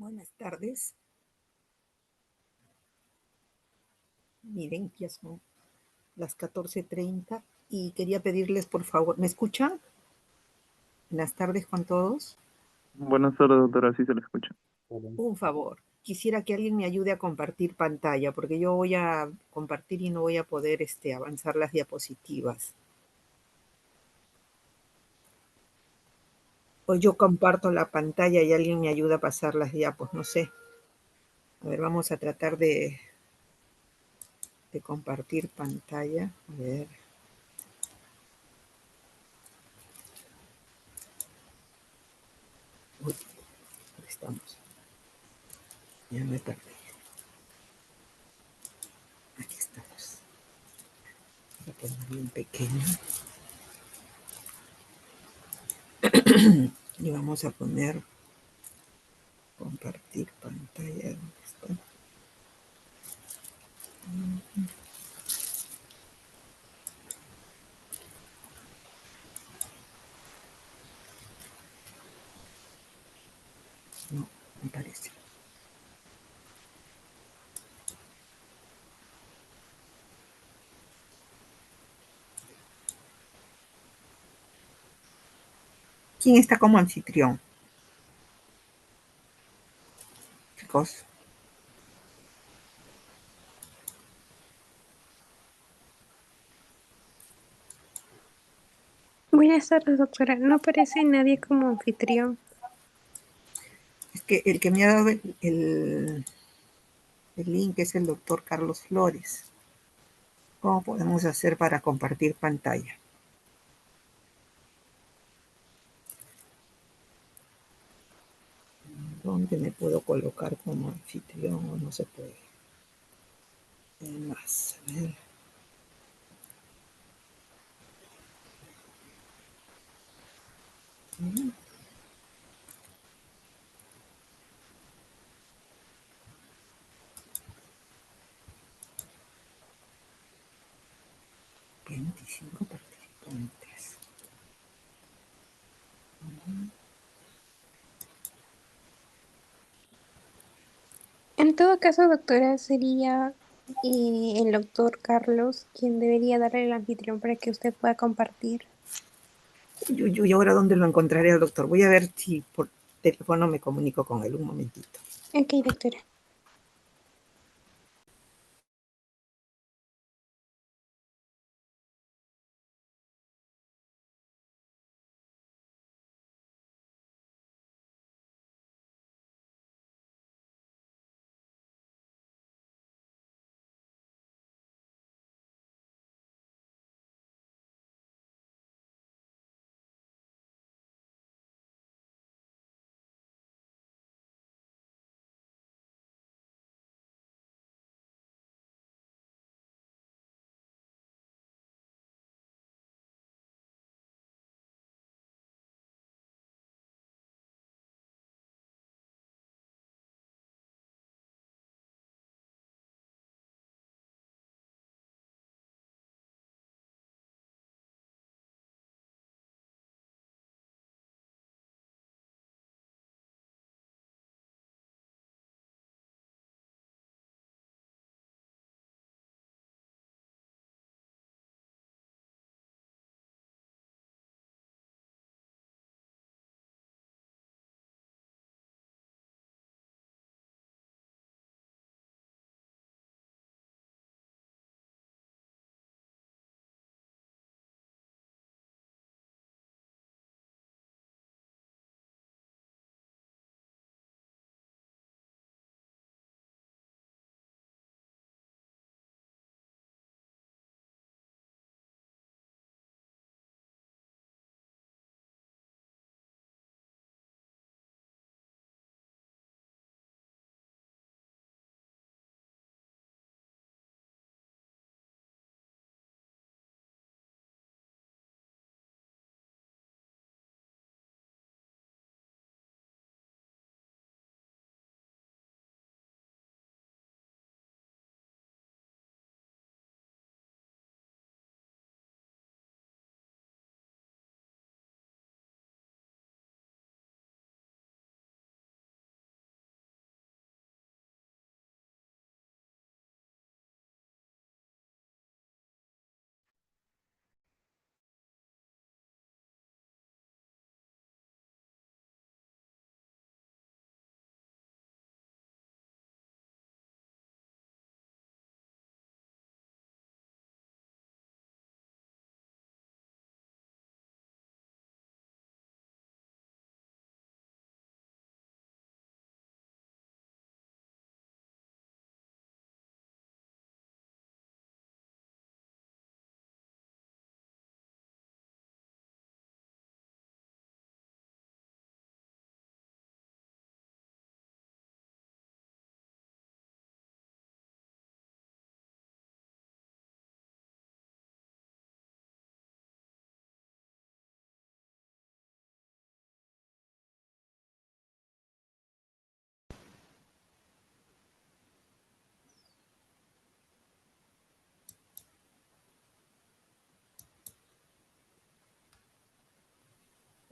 Buenas tardes. Miren, ya son las 14:30 y quería pedirles, por favor, ¿me escuchan? Buenas tardes con todos. Buenas tardes, doctora, sí se le escucha. Un favor, quisiera que alguien me ayude a compartir pantalla, porque yo voy a compartir y no voy a poder avanzar las diapositivas. O yo comparto la pantalla y alguien me ayuda a pasar las diapos, no sé. A ver, vamos a tratar de compartir pantalla. A ver. Uy, ¿dónde estamos? Ya me perdí. Aquí estamos. Voy a poner bien pequeño. Y vamos a poner compartir pantalla. ¿Dónde está? No, me parece. ¿Quién está como anfitrión? Chicos, Buenas tardes, doctora. No aparece nadie como anfitrión. es que el que me ha dado el link es el doctor Carlos Flores. ¿Cómo podemos hacer para compartir pantalla? ¿Dónde me puedo colocar como anfitrión o no se puede? Más, a ver. Mm, 25 participantes. En todo caso, doctora, sería el doctor Carlos quien debería darle el anfitrión para que usted pueda compartir. ¿Y ahora dónde lo encontraré al doctor? Voy a ver si por teléfono me comunico con él un momentito. Ok, doctora.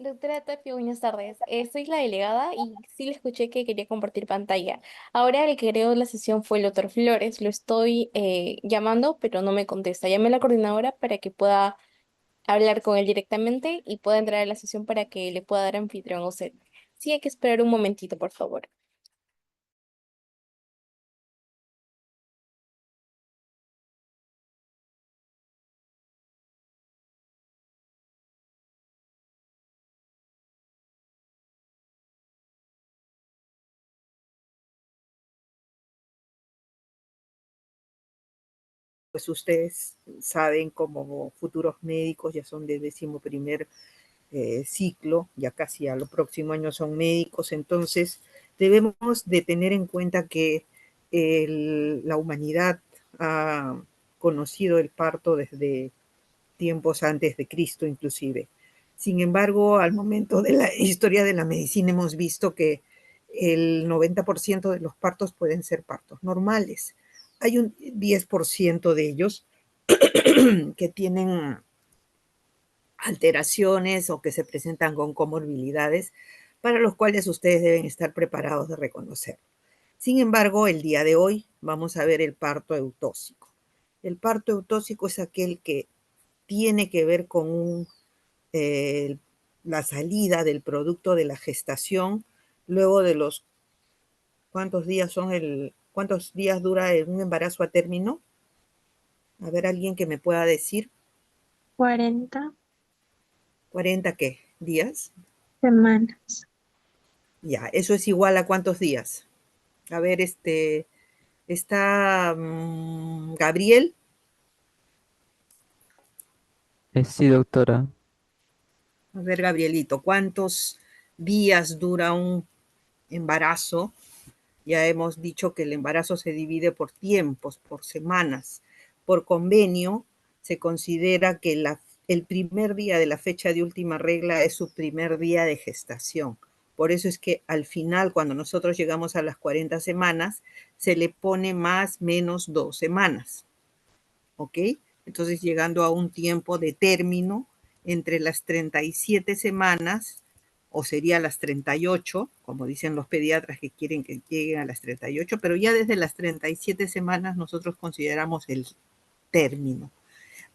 Doctora Tapio, buenas tardes. Soy la delegada y sí le escuché que quería compartir pantalla. Ahora el que creó la sesión fue el doctor Flores. Lo estoy llamando, pero no me contesta. Llamé a la coordinadora para que pueda hablar con él directamente y pueda entrar a la sesión para que le pueda dar anfitrión a usted. Sí, hay que esperar un momentito, por favor. Pues ustedes saben, como futuros médicos, ya son de 11º ciclo, ya casi a los próximos años son médicos, entonces debemos de tener en cuenta que la humanidad ha conocido el parto desde tiempos antes de Cristo inclusive. Sin embargo, al momento de la historia de la medicina hemos visto que el 90% de los partos pueden ser partos normales. Hay un 10% de ellos que tienen alteraciones o que se presentan con comorbilidades para los cuales ustedes deben estar preparados de reconocer. Sin embargo, el día de hoy vamos a ver el parto eutóxico. El parto eutóxico es aquel que tiene que ver con la salida del producto de la gestación luego de los cuántos días dura un embarazo a término. A ver, alguien que me pueda decir. 40 ¿40 qué? ¿Días? semanas. Ya, eso es igual a cuántos días. A ver, está Gabriel. Sí, doctora. A ver, Gabrielito, ¿cuántos días dura un embarazo? Ya hemos dicho que el embarazo se divide por tiempos, por semanas. Por convenio, se considera que el primer día de la fecha de última regla es su primer día de gestación. Por eso es que al final, cuando nosotros llegamos a las 40 semanas, se le pone más menos 2 semanas. ¿Ok? Entonces, llegando a un tiempo de término entre las 37 semanas, o sería las 38, como dicen los pediatras que quieren que lleguen a las 38, pero ya desde las 37 semanas nosotros consideramos el término,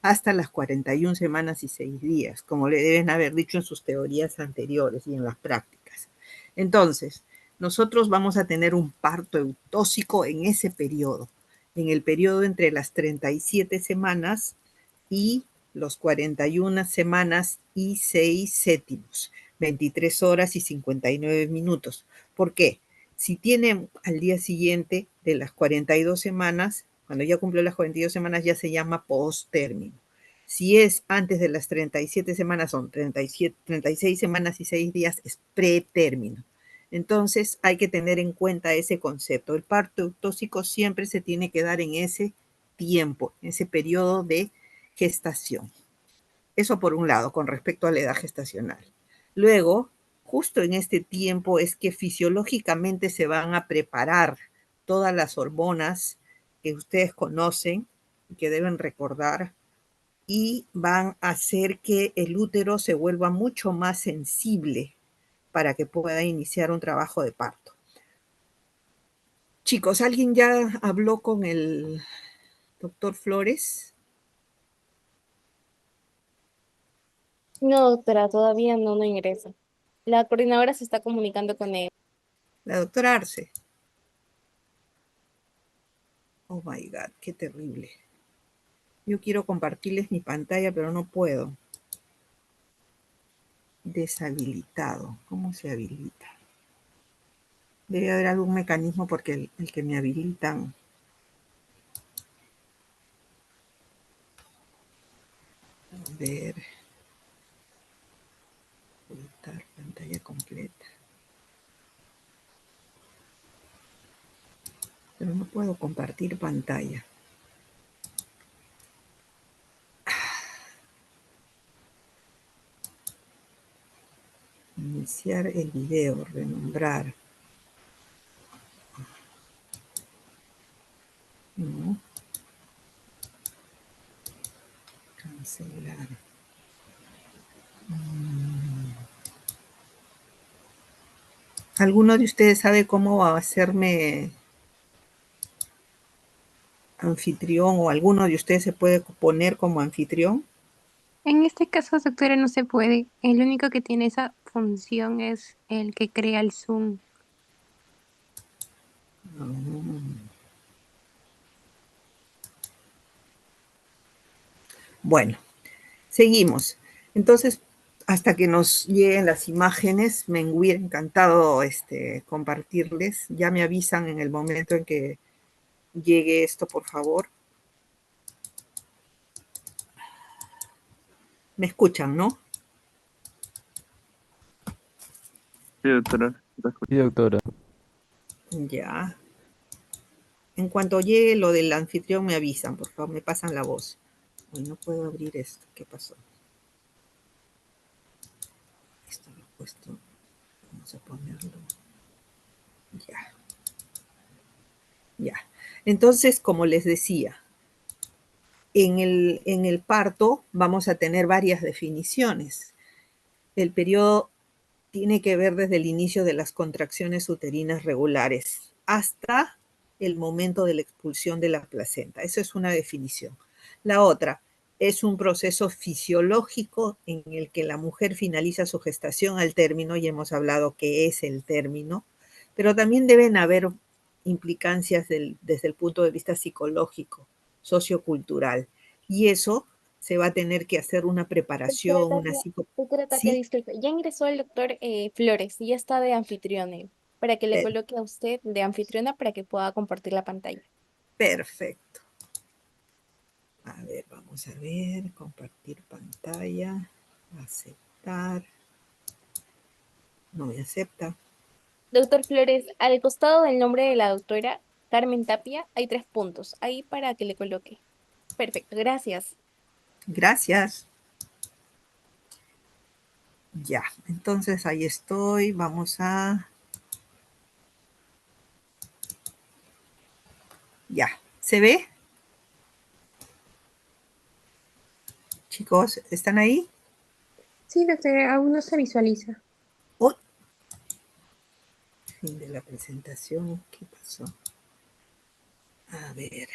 hasta las 41 semanas y 6 días, como le deben haber dicho en sus teorías anteriores y en las prácticas. Entonces, nosotros vamos a tener un parto eutóxico en ese periodo, en el periodo entre las 37 semanas y los 41 semanas y 6 séptimos, 23 horas y 59 minutos. ¿Por qué? Si tienen al día siguiente de las 42 semanas, cuando ya cumplió las 42 semanas, ya se llama post-término. Si es antes de las 37 semanas, son 36 semanas y 6 días, es pretérmino. Entonces hay que tener en cuenta ese concepto. El parto eutóxico siempre se tiene que dar en ese tiempo, en ese periodo de gestación. Eso por un lado, con respecto a la edad gestacional. Luego, justo en este tiempo es que fisiológicamente se van a preparar todas las hormonas que ustedes conocen y que deben recordar, y van a hacer que el útero se vuelva mucho más sensible para que pueda iniciar un trabajo de parto. Chicos, ¿alguien ya habló con el doctor Flores? No, doctora, todavía no ingresa. La coordinadora se está comunicando con él. La doctora Arce. Oh my God, qué terrible. Yo quiero compartirles mi pantalla, pero no puedo. Deshabilitado. ¿Cómo se habilita? Debe haber algún mecanismo porque el que me habilitan. A ver. Habilitar pantalla completa. Pero no puedo compartir pantalla. Iniciar el video, renombrar. No. Cancelar. ¿Alguno de ustedes sabe cómo hacerme anfitrión o alguno de ustedes se puede poner como anfitrión? En este caso, doctora, no se puede. El único que tiene esa función es el que crea el Zoom. Bueno, seguimos. Entonces, hasta que nos lleguen las imágenes, me hubiera encantado compartirles. Ya me avisan en el momento en que llegue esto, por favor. ¿Me escuchan, no? Sí, doctora, la escucho. Sí, doctora. Ya. En cuanto llegue lo del anfitrión, me avisan, por favor, me pasan la voz. Hoy no puedo abrir esto. ¿Qué pasó? Esto lo he puesto. Vamos a ponerlo. Ya. Ya. Entonces, como les decía, en el parto vamos a tener varias definiciones. El periodo tiene que ver desde el inicio de las contracciones uterinas regulares hasta el momento de la expulsión de la placenta. Eso es una definición. La otra es un proceso fisiológico en el que la mujer finaliza su gestación al término, y hemos hablado qué es el término, pero también deben haber implicancias desde el punto de vista psicológico, sociocultural, y eso se va a tener que hacer una Doctora preparación, una Tapia, psico... doctora Tapia, ¿Sí? disculpe. Ya ingresó el doctor Flores y ya está de anfitrione para que le coloque a usted de anfitriona para que pueda compartir la pantalla. Perfecto. A ver, vamos a ver, compartir pantalla, aceptar, no me acepta. Doctor Flores, al costado del nombre de la doctora Carmen Tapia hay 3 puntos. Ahí para que le coloque. Perfecto, gracias. Gracias. Ya, entonces ahí estoy, vamos a... Ya, ¿se ve? Chicos, ¿están ahí? Sí, doctora, aún no se visualiza. Uy, fin de la presentación, ¿qué pasó? A ver.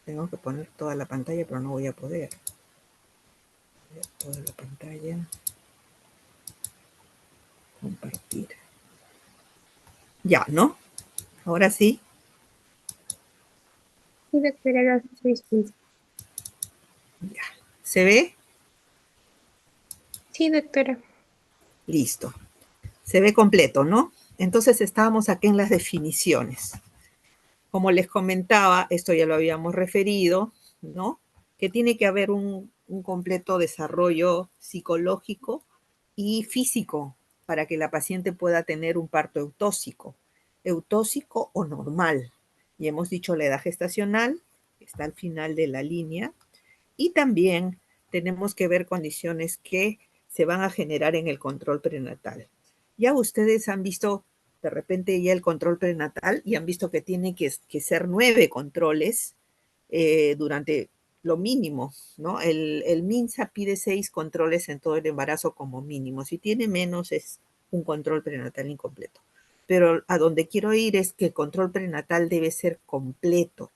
Tengo que poner toda la pantalla, pero no voy a poder. Toda la pantalla. Compartir. Ya, ¿no? Ahora sí. Sí, doctora, ahora sí se visualiza. Ya. ¿Se ve? Sí, doctora. Listo. Se ve completo, ¿no? Entonces estábamos aquí en las definiciones. Como les comentaba, esto ya lo habíamos referido, ¿no? Que tiene que haber un completo desarrollo psicológico y físico para que la paciente pueda tener un parto eutóxico o normal. Y hemos dicho la edad gestacional, está al final de la línea, y también tenemos que ver condiciones que se van a generar en el control prenatal. Ya ustedes han visto de repente ya el control prenatal y han visto que tiene que ser 9 controles durante lo mínimo, ¿no? El MINSA pide 6 controles en todo el embarazo como mínimo. Si tiene menos es un control prenatal incompleto. Pero a donde quiero ir es que el control prenatal debe ser completo,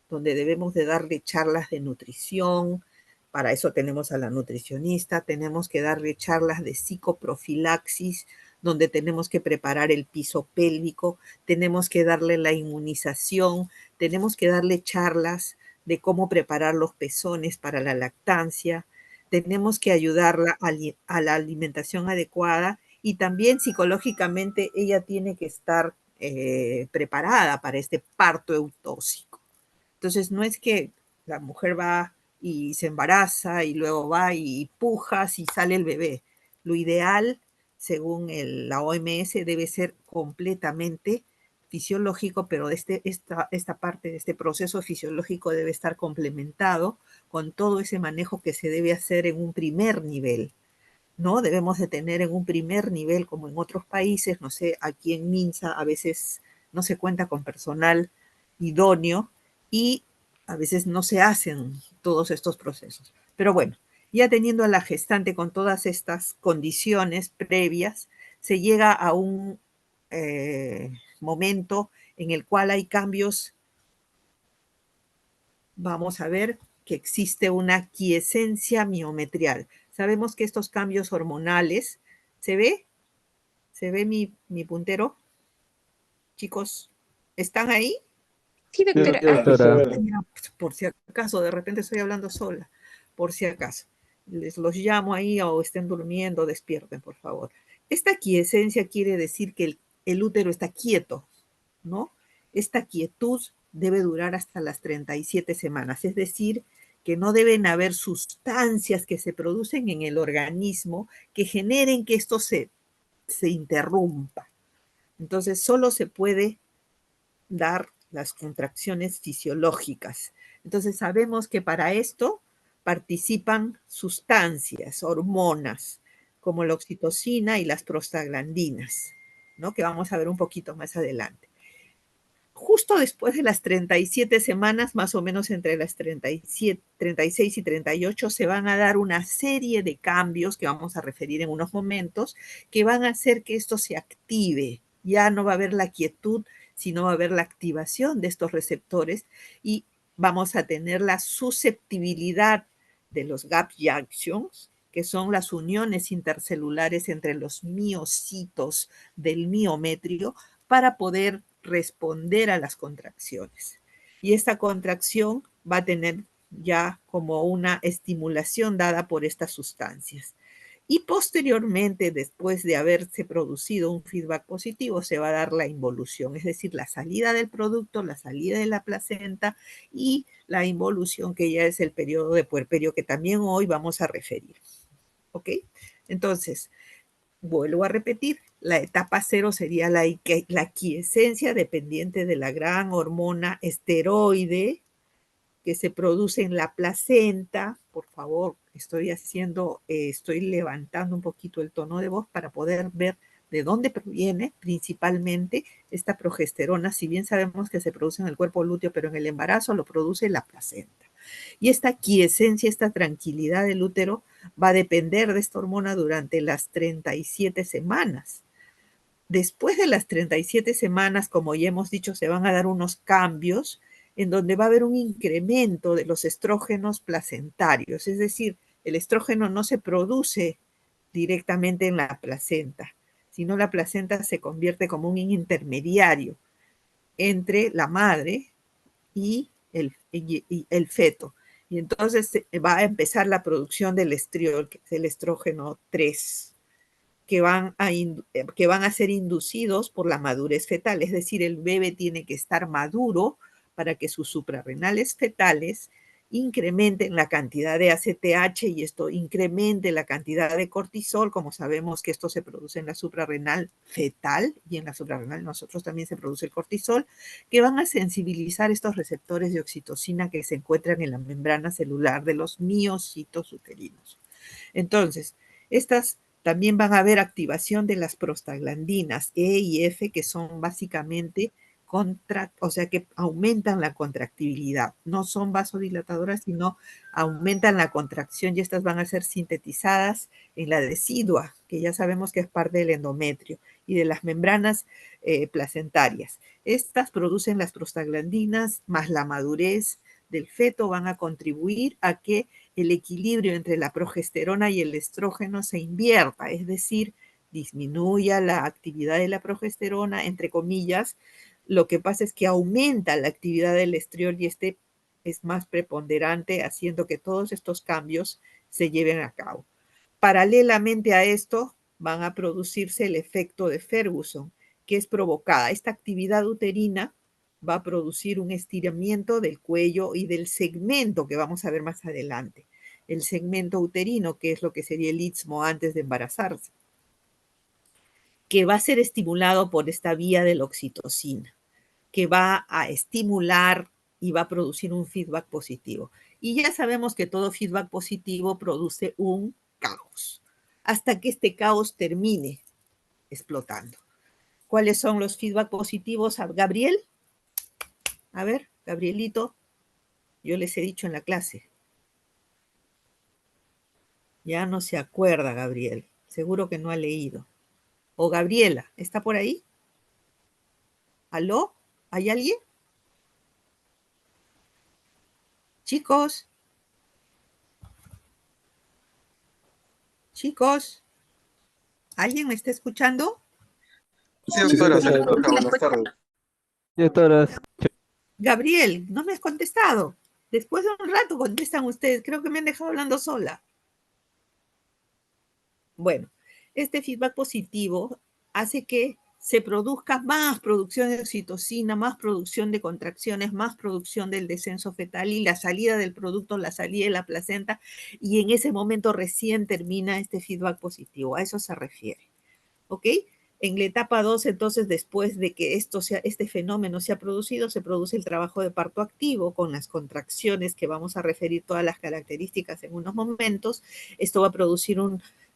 donde debemos de darle charlas de nutrición. Para eso tenemos a la nutricionista, tenemos que darle charlas de psicoprofilaxis, donde tenemos que preparar el piso pélvico, tenemos que darle la inmunización, tenemos que darle charlas de cómo preparar los pezones para la lactancia, tenemos que ayudarla a la alimentación adecuada, y también psicológicamente ella tiene que estar preparada para este parto eutóxico. Entonces, no es que la mujer va y se embaraza y luego va y pujas y sale el bebé. Lo ideal, según la OMS, debe ser completamente fisiológico, pero esta parte de este proceso fisiológico debe estar complementado con todo ese manejo que se debe hacer en un primer nivel, ¿no? Debemos de tener en un primer nivel, como en otros países, no sé, aquí en Minsa a veces no se cuenta con personal idóneo y a veces no se hacen todos estos procesos. Pero bueno, Ya teniendo a la gestante con todas estas condiciones previas, se llega a un momento en el cual hay cambios. Vamos a ver que existe una quiescencia miometrial. Sabemos que estos cambios hormonales, ¿se ve? ¿Se ve mi puntero? Chicos, ¿están ahí? Sí, Sí, doctora. doctora. Mira, por si acaso, de repente estoy hablando sola, por si acaso. Les los llamo ahí o estén durmiendo, despierten, por favor. Esta quiescencia quiere decir que el útero está quieto, ¿no? Esta quietud debe durar hasta las 37 semanas, es decir, que no deben haber sustancias que se producen en el organismo que generen que esto se interrumpa. Entonces, solo se puede dar las contracciones fisiológicas. Entonces sabemos que para esto participan sustancias, hormonas, como la oxitocina y las prostaglandinas, ¿no? Que vamos a ver un poquito más adelante. Justo después de las 37 semanas, más o menos entre las 37, 36 y 38, se van a dar una serie de cambios que vamos a referir en unos momentos, que van a hacer que esto se active. Ya no va a haber la quietud, sino va a haber la activación de estos receptores y vamos a tener la susceptibilidad de los gap junctions, que son las uniones intercelulares entre los miocitos del miometrio, para poder responder a las contracciones. Y esta contracción va a tener ya como una estimulación dada por estas sustancias. Y posteriormente, después de haberse producido un feedback positivo, se va a dar la involución, es decir, la salida del producto, la salida de la placenta y la involución, que ya es el periodo de puerperio, que también hoy vamos a referir. ¿Ok? Entonces, vuelvo a repetir, la etapa 0 sería la quiescencia dependiente de la gran hormona esteroide que se produce en la placenta. Por favor, estoy levantando un poquito el tono de voz para poder ver de dónde proviene principalmente esta progesterona, si bien sabemos que se produce en el cuerpo lúteo, pero en el embarazo lo produce la placenta. Y esta quiescencia, esta tranquilidad del útero va a depender de esta hormona durante las 37 semanas. Después de las 37 semanas, como ya hemos dicho, se van a dar unos cambios en donde va a haber un incremento de los estrógenos placentarios, es decir, el estrógeno no se produce directamente en la placenta, sino la placenta se convierte como un intermediario entre la madre y el feto. Y entonces va a empezar la producción del estriol, que es el estrógeno 3, que van a ser inducidos por la madurez fetal. Es decir, el bebé tiene que estar maduro para que sus suprarrenales fetales incrementen la cantidad de ACTH y esto incremente la cantidad de cortisol. Como sabemos que esto se produce en la suprarrenal fetal y en la suprarrenal nosotros también se produce el cortisol, que van a sensibilizar estos receptores de oxitocina que se encuentran en la membrana celular de los miocitos uterinos. Entonces, estas también van a haber activación de las prostaglandinas E y F, que son básicamente o sea, que aumentan la contractibilidad. No son vasodilatadoras, sino aumentan la contracción y estas van a ser sintetizadas en la decidua, que ya sabemos que es parte del endometrio y de las membranas placentarias. Estas producen las prostaglandinas más la madurez del feto van a contribuir a que el equilibrio entre la progesterona y el estrógeno se invierta, es decir, disminuya la actividad de la progesterona, entre comillas. Lo que pasa es que aumenta la actividad del estriol y este es más preponderante, haciendo que todos estos cambios se lleven a cabo. Paralelamente a esto, van a producirse el efecto de Ferguson, que es provocada. Esta actividad uterina va a producir un estiramiento del cuello y del segmento que vamos a ver más adelante. El segmento uterino, que es lo que sería el istmo antes de embarazarse, que va a ser estimulado por esta vía de la oxitocina, que va a estimular y va a producir un feedback positivo. Y ya sabemos que todo feedback positivo produce un caos, hasta que este caos termine explotando. ¿Cuáles son los feedback positivos, Gabriel? A ver, Gabrielito, yo les he dicho en la clase. Ya no se acuerda, Gabriel. Seguro que no ha leído. O Gabriela, ¿está por ahí? ¿Aló? ¿Hay alguien? Chicos, chicos, ¿alguien me está escuchando? Sí, doctora, se le doctora. escucha. Buenas tardes. Sí, doctora, Gabriel, no me has contestado. Después de un rato contestan ustedes. Creo que me han dejado hablando sola. Bueno, este feedback positivo hace que se produzca más producción de oxitocina, más producción de contracciones, más producción del descenso fetal y la salida del producto, la salida de la placenta, y en ese momento recién termina este feedback positivo. A eso se refiere. ¿Ok? En la etapa 2, entonces, después de que este fenómeno se ha producido, se produce el trabajo de parto activo con las contracciones, que vamos a referir todas las características en unos momentos. Esto va a producir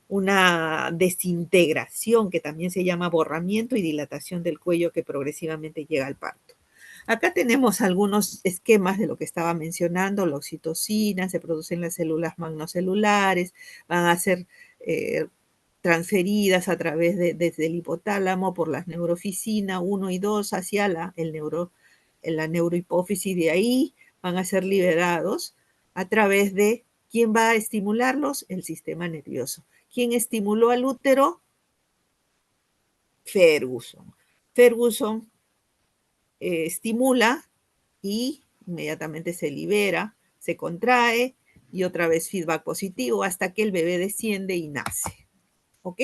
una desintegración que también se llama borramiento y dilatación del cuello que progresivamente llega al parto. Acá tenemos algunos esquemas de lo que estaba mencionando. La oxitocina se produce en las células magnocelulares, van a ser transferidas a través desde el hipotálamo por las neuroficina 1 y 2 hacia la neurohipófisis, de ahí van a ser liberados a través de ¿quién va a estimularlos? El sistema nervioso. ¿Quién estimuló al útero? Ferguson. Ferguson estimula y inmediatamente se libera, se contrae y otra vez feedback positivo hasta que el bebé desciende y nace. ¿Ok?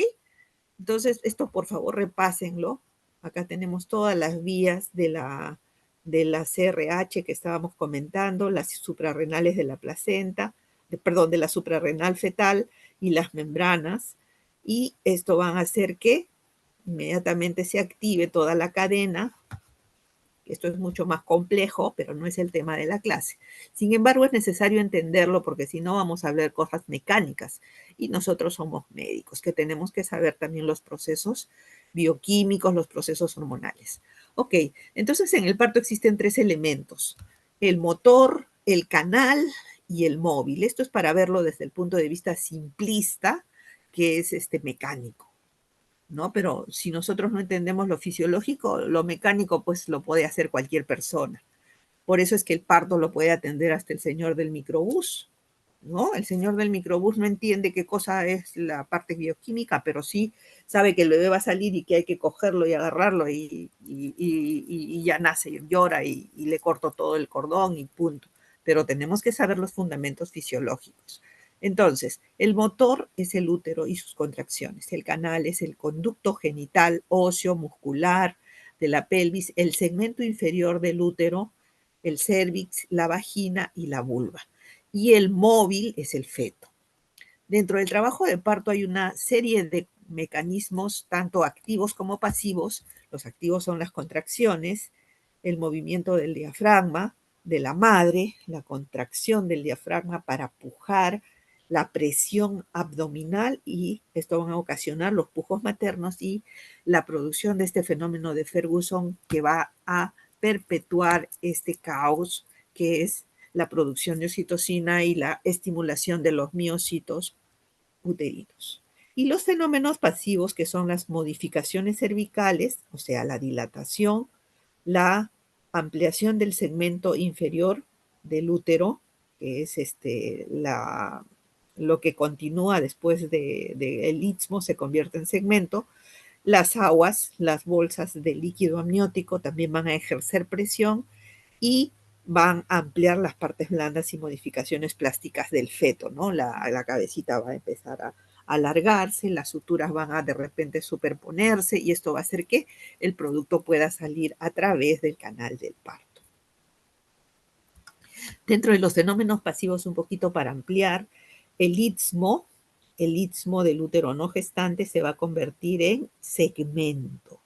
Entonces, esto por favor repásenlo. Acá tenemos todas las vías de la CRH que estábamos comentando, las suprarrenales de la placenta, perdón, de la suprarrenal fetal y las membranas. Y esto van a hacer que inmediatamente se active toda la cadena. Esto es mucho más complejo, pero no es el tema de la clase. Sin embargo, es necesario entenderlo porque si no vamos a hablar cosas mecánicas y nosotros somos médicos, que tenemos que saber también los procesos bioquímicos, los procesos hormonales. Ok, entonces en el parto existen 3 elementos: el motor, el canal y el móvil. Esto es para verlo desde el punto de vista simplista, que es mecánico. ¿No? Pero si nosotros no entendemos lo fisiológico, lo mecánico pues lo puede hacer cualquier persona. Por eso es que el parto lo puede atender hasta el señor del microbús, ¿no? El señor del microbús no entiende qué cosa es la parte bioquímica, pero sí sabe que el bebé va a salir y que hay que cogerlo y agarrarlo y ya nace, y llora y le corto todo el cordón y punto. Pero tenemos que saber los fundamentos fisiológicos. Entonces, el motor es el útero y sus contracciones. El canal es el conducto genital, óseo, muscular de la pelvis, el segmento inferior del útero, el cérvix, la vagina y la vulva. Y el móvil es el feto. Dentro del trabajo de parto hay una serie de mecanismos, tanto activos como pasivos. Los activos son las contracciones, el movimiento del diafragma de la madre, la contracción del diafragma para pujar, la presión abdominal, y esto van a ocasionar los pujos maternos y la producción de este fenómeno de Ferguson que va a perpetuar este caos que es la producción de oxitocina y la estimulación de los miocitos uterinos. Y los fenómenos pasivos, que son las modificaciones cervicales, o sea, la dilatación, la ampliación del segmento inferior del útero, que es lo que continúa después del istmo, se convierte en segmento. Las aguas, las bolsas de líquido amniótico también van a ejercer presión y van a ampliar las partes blandas y modificaciones plásticas del feto, ¿no? La cabecita va a empezar a alargarse, las suturas van a de repente superponerse y esto va a hacer que el producto pueda salir a través del canal del parto. Dentro de los fenómenos pasivos, un poquito para ampliar, el istmo del útero no gestante se va a convertir en segmento.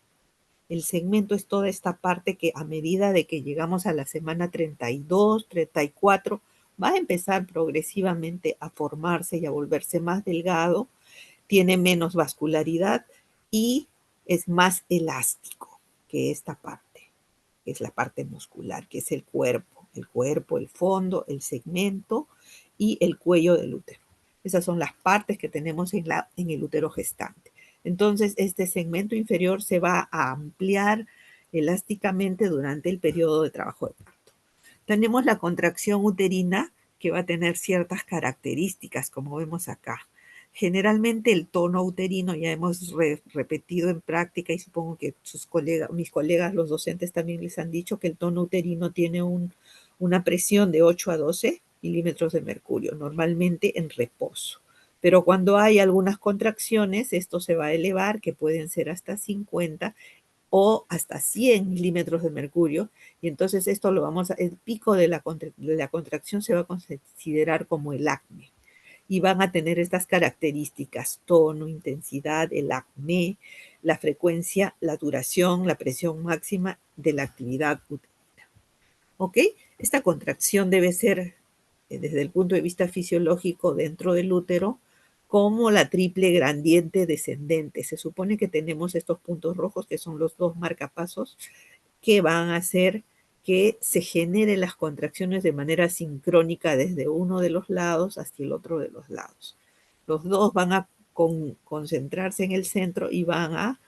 El segmento es toda esta parte que a medida de que llegamos a la semana 32, 34, va a empezar progresivamente a formarse y a volverse más delgado, tiene menos vascularidad y es más elástico que esta parte, que es la parte muscular, que es el cuerpo, el fondo, el segmento y el cuello del útero. Esas son las partes que tenemos en el útero gestante. Entonces, este segmento inferior se va a ampliar elásticamente durante el periodo de trabajo de parto. Tenemos la contracción uterina que va a tener ciertas características, como vemos acá. Generalmente el tono uterino, ya hemos repetido en práctica y supongo que mis colegas, los docentes también les han dicho que el tono uterino tiene una presión de 8 a 12 milímetros de mercurio, normalmente en reposo. Pero cuando hay algunas contracciones, esto se va a elevar, que pueden ser hasta 50 o hasta 100 milímetros de mercurio, y entonces esto el pico de la contracción se va a considerar como el acné, y van a tener estas características: tono, intensidad, el acné, la frecuencia, la duración, la presión máxima de la actividad uterina. ¿Ok? Esta contracción debe ser, desde el punto de vista fisiológico, dentro del útero, como la triple gradiente descendente. Se supone que tenemos estos puntos rojos, que son los 2 marcapasos, que van a hacer que se generen las contracciones de manera sincrónica desde uno de los lados hasta el otro de los lados. Los dos van a concentrarse en el centro y van a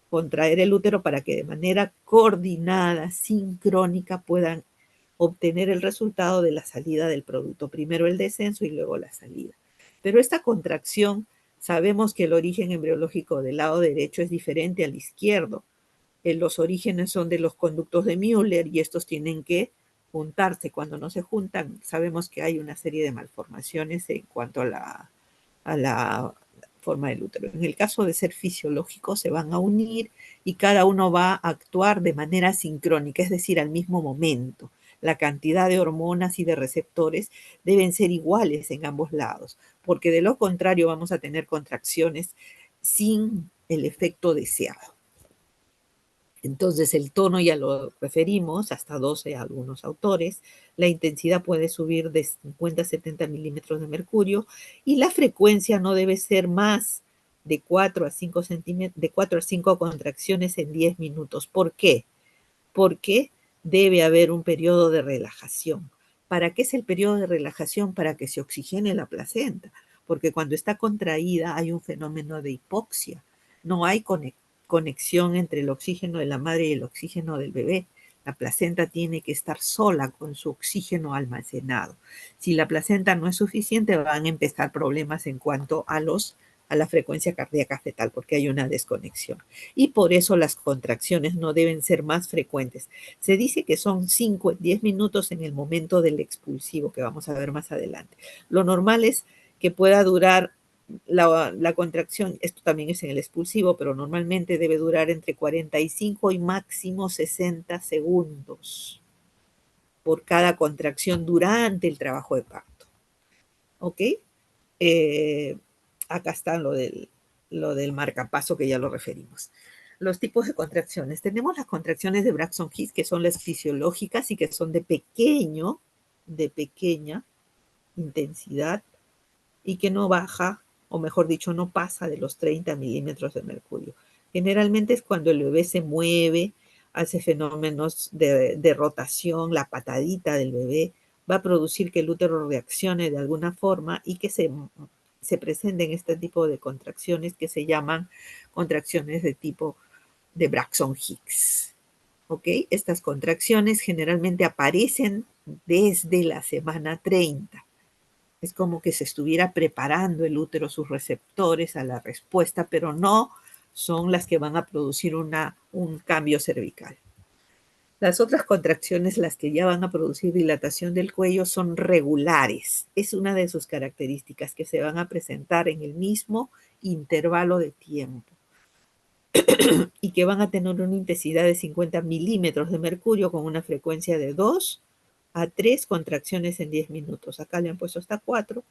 contraer el útero para que de manera coordinada, sincrónica, puedan obtener el resultado de la salida del producto. Primero el descenso y luego la salida. Pero esta contracción, sabemos que el origen embriológico del lado derecho es diferente al izquierdo. Los orígenes son de los conductos de Müller y estos tienen que juntarse. Cuando no se juntan, sabemos que hay una serie de malformaciones en cuanto a la forma del útero. En el caso de ser fisiológico, se van a unir y cada uno va a actuar de manera sincrónica, es decir, al mismo momento. La cantidad de hormonas y de receptores deben ser iguales en ambos lados, porque de lo contrario vamos a tener contracciones sin el efecto deseado. Entonces el tono ya lo referimos, hasta 12 a algunos autores. La intensidad puede subir de 50 a 70 milímetros de mercurio y la frecuencia no debe ser más de 4 a 5 contracciones en 10 minutos. ¿Por qué? Porque debe haber un periodo de relajación. ¿Para qué es el periodo de relajación? Para que se oxigene la placenta, porque cuando está contraída hay un fenómeno de hipoxia. No hay conexión entre el oxígeno de la madre y el oxígeno del bebé. La placenta tiene que estar sola con su oxígeno almacenado. Si la placenta no es suficiente, van a empezar problemas en cuanto a la frecuencia cardíaca fetal, porque hay una desconexión. Y por eso las contracciones no deben ser más frecuentes. Se dice que son 5 10 minutos en el momento del expulsivo, que vamos a ver más adelante. Lo normal es que pueda durar la contracción, esto también es en el expulsivo, pero normalmente debe durar entre 45 y máximo 60 segundos por cada contracción durante el trabajo de parto. ¿Ok? Acá está lo del marcapaso, que ya lo referimos. Los tipos de contracciones. Tenemos las contracciones de Braxton-Hicks, que son las fisiológicas y que son de pequeña intensidad y que no baja, o mejor dicho, no pasa de los 30 milímetros de mercurio. Generalmente es cuando el bebé se mueve, hace fenómenos de rotación, la patadita del bebé va a producir que el útero reaccione de alguna forma y que se presenten este tipo de contracciones que se llaman contracciones de tipo de Braxton-Hicks. ¿Ok? Estas contracciones generalmente aparecen desde la semana 30. Es como que se estuviera preparando el útero, sus receptores a la respuesta, pero no son las que van a producir un cambio cervical. Las otras contracciones, las que ya van a producir dilatación del cuello, son regulares. Es una de sus características, que se van a presentar en el mismo intervalo de tiempo y que van a tener una intensidad de 50 milímetros de mercurio con una frecuencia de 2 a 3 contracciones en 10 minutos. Acá le han puesto hasta 4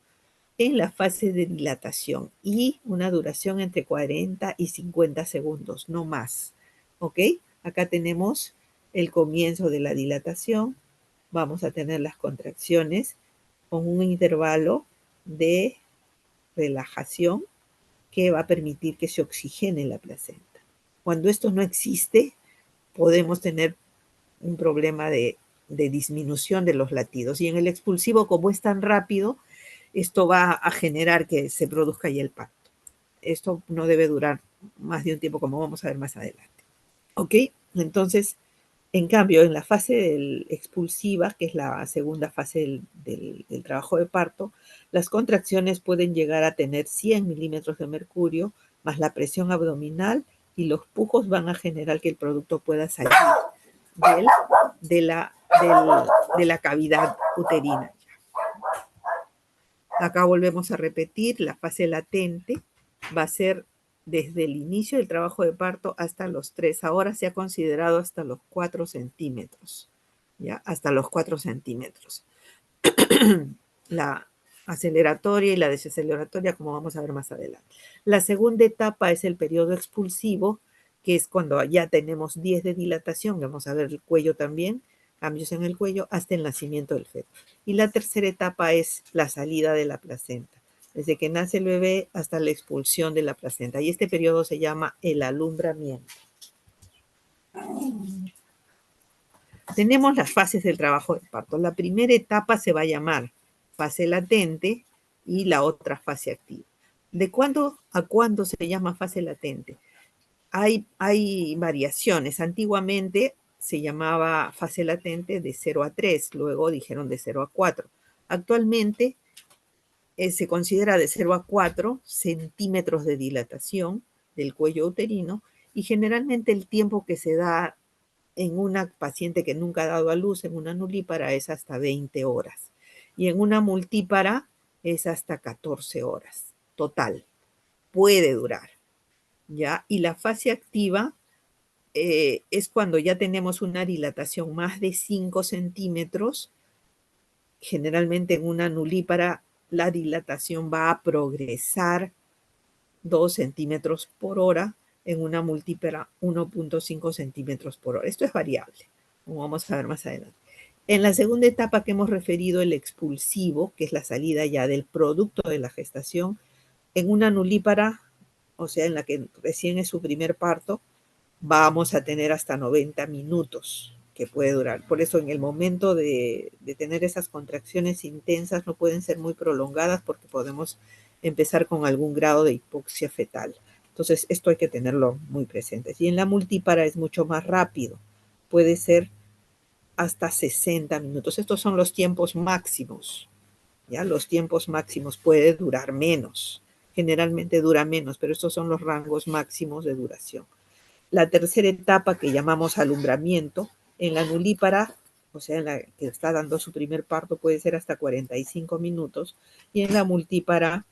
en la fase de dilatación y una duración entre 40 y 50 segundos, no más. ¿Ok? Acá tenemos el comienzo de la dilatación. Vamos a tener las contracciones con un intervalo de relajación que va a permitir que se oxigene la placenta. Cuando esto no existe, podemos tener un problema de disminución de los latidos. Y en el expulsivo, como es tan rápido, esto va a generar que se produzca ya el parto. Esto no debe durar más de un tiempo, como vamos a ver más adelante. ¿Ok? Entonces, en cambio, en la fase expulsiva, que es la segunda fase del trabajo de parto, las contracciones pueden llegar a tener 100 milímetros de mercurio, más la presión abdominal, y los pujos van a generar que el producto pueda salir de la cavidad uterina. Acá volvemos a repetir, la fase latente va a ser desde el inicio del trabajo de parto hasta los 3. Ahora se ha considerado hasta los 4 centímetros, ¿ya? Hasta los 4 centímetros. La aceleratoria y la desaceleratoria, como vamos a ver más adelante. La segunda etapa es el periodo expulsivo, que es cuando ya tenemos 10 de dilatación, vamos a ver el cuello también, cambios en el cuello, hasta el nacimiento del feto. Y la tercera etapa es la salida de la placenta, desde que nace el bebé hasta la expulsión de la placenta. Y este periodo se llama el alumbramiento. Tenemos las fases del trabajo de parto. La primera etapa se va a llamar fase latente y la otra fase activa. ¿De cuándo a cuándo se llama fase latente? Hay variaciones. Antiguamente se llamaba fase latente de 0 a 3, luego dijeron de 0 a 4. Actualmente se considera de 0 a 4 centímetros de dilatación del cuello uterino y generalmente el tiempo que se da en una paciente que nunca ha dado a luz, en una nulípara, es hasta 20 horas. Y en una multípara es hasta 14 horas total. Puede durar, ¿ya? Y la fase activa es cuando ya tenemos una dilatación más de 5 centímetros. Generalmente en una nulípara la dilatación va a progresar 2 centímetros por hora, en una multípara 1.5 centímetros por hora. Esto es variable, como vamos a ver más adelante. En la segunda etapa que hemos referido, el expulsivo, que es la salida ya del producto de la gestación, en una nulípara, o sea, en la que recién es su primer parto, vamos a tener hasta 90 minutos que puede durar. Por eso en el momento de tener esas contracciones intensas no pueden ser muy prolongadas porque podemos empezar con algún grado de hipoxia fetal. Entonces esto hay que tenerlo muy presente. Y en la multípara es mucho más rápido. Puede ser hasta 60 minutos. Estos son los tiempos máximos. ¿Ya? Los tiempos máximos puede durar menos. Generalmente dura menos, pero estos son los rangos máximos de duración. La tercera etapa que llamamos alumbramiento, en la nulípara, o sea, en la que está dando su primer parto, puede ser hasta 45 minutos y en la multípara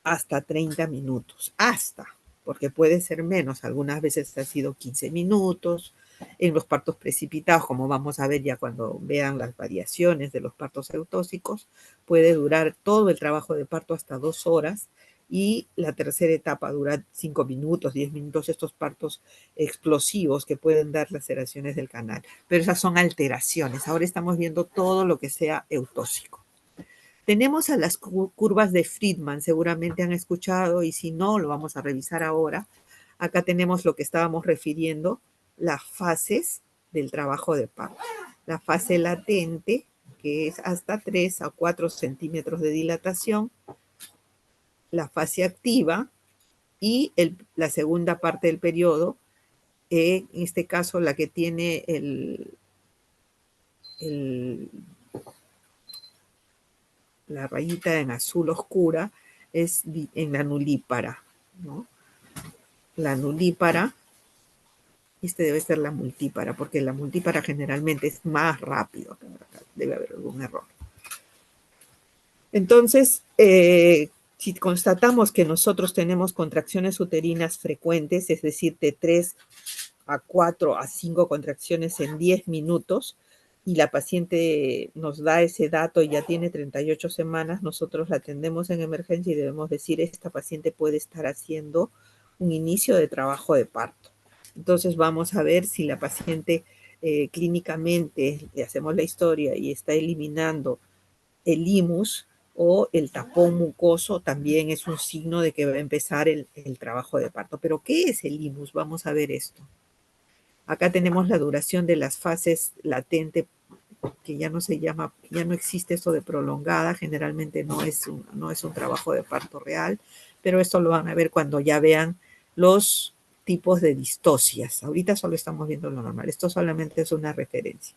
hasta 30 minutos. Hasta, porque puede ser menos. Algunas veces ha sido 15 minutos. En los partos precipitados, como vamos a ver ya cuando vean las variaciones de los partos eutóxicos, puede durar todo el trabajo de parto hasta 2 horas. Y la tercera etapa dura 5 minutos, 10 minutos, estos partos explosivos que pueden dar laceraciones del canal. Pero esas son alteraciones. Ahora estamos viendo todo lo que sea eutóxico. Tenemos a las curvas de Friedman, seguramente han escuchado, y si no, lo vamos a revisar ahora. Acá tenemos lo que estábamos refiriendo, las fases del trabajo de parto. La fase latente, que es hasta 3 a 4 centímetros de dilatación. La fase activa y la segunda parte del periodo, en este caso la que tiene la rayita en azul oscura, es en la nulípara, ¿no? La nulípara, debe ser la multípara, porque la multípara generalmente es más rápido. Debe haber algún error. Entonces, si constatamos que nosotros tenemos contracciones uterinas frecuentes, es decir, de 3 a 4 a 5 contracciones en 10 minutos, y la paciente nos da ese dato y ya tiene 38 semanas, nosotros la atendemos en emergencia y debemos decir, esta paciente puede estar haciendo un inicio de trabajo de parto. Entonces vamos a ver si la paciente clínicamente, le hacemos la historia y está eliminando el imus o el tapón mucoso, también es un signo de que va a empezar el trabajo de parto. ¿Pero qué es el imus? Vamos a ver esto. Acá tenemos la duración de las fases latente, que ya no se llama, ya no existe esto de prolongada, generalmente no es un trabajo de parto real, pero esto lo van a ver cuando ya vean los tipos de distocias. Ahorita solo estamos viendo lo normal, esto solamente es una referencia.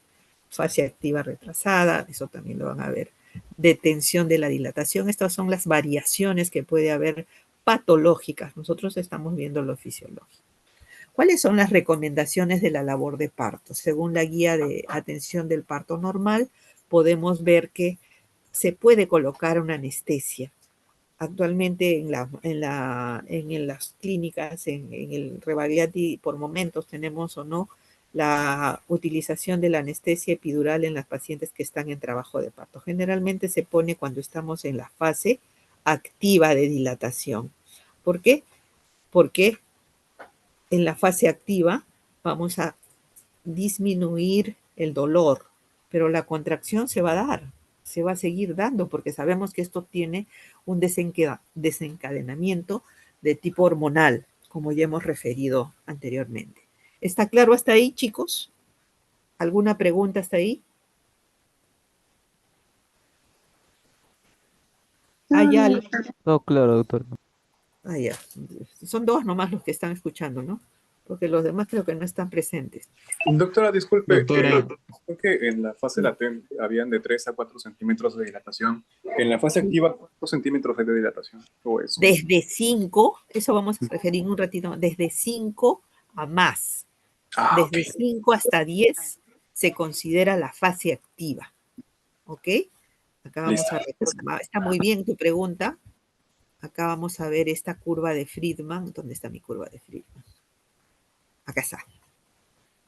Fase activa retrasada, eso también lo van a ver. Detención de la dilatación, estas son las variaciones que puede haber patológicas. Nosotros estamos viendo lo fisiológico. ¿Cuáles son las recomendaciones de la labor de parto? Según la guía de atención del parto normal, podemos ver que se puede colocar una anestesia. Actualmente en las clínicas, en el Rebagliati, por momentos tenemos o no la utilización de la anestesia epidural en las pacientes que están en trabajo de parto. Generalmente se pone cuando estamos en la fase activa de dilatación. ¿Por qué? Porque en la fase activa vamos a disminuir el dolor, pero la contracción se va a dar, se va a seguir dando, porque sabemos que esto tiene un desencadenamiento de tipo hormonal, como ya hemos referido anteriormente. ¿Está claro hasta ahí, chicos? ¿Alguna pregunta hasta ahí? Ya. No, claro, doctor. Ya. Son dos nomás los que están escuchando, ¿no? Porque los demás creo que no están presentes. Doctora, disculpe, Doctora. creo que en la fase latente habían de 3 a 4 centímetros de dilatación. En la fase activa, ¿cuántos centímetros hay de dilatación? ¿O eso? Desde 5, eso vamos a referir un ratito, desde 5 a más. Desde 5 hasta 10 se considera la fase activa. ¿Ok? Acá vamos a recordar. Está muy bien tu pregunta. Acá vamos a ver esta curva de Friedman. ¿Dónde está mi curva de Friedman? Acá está.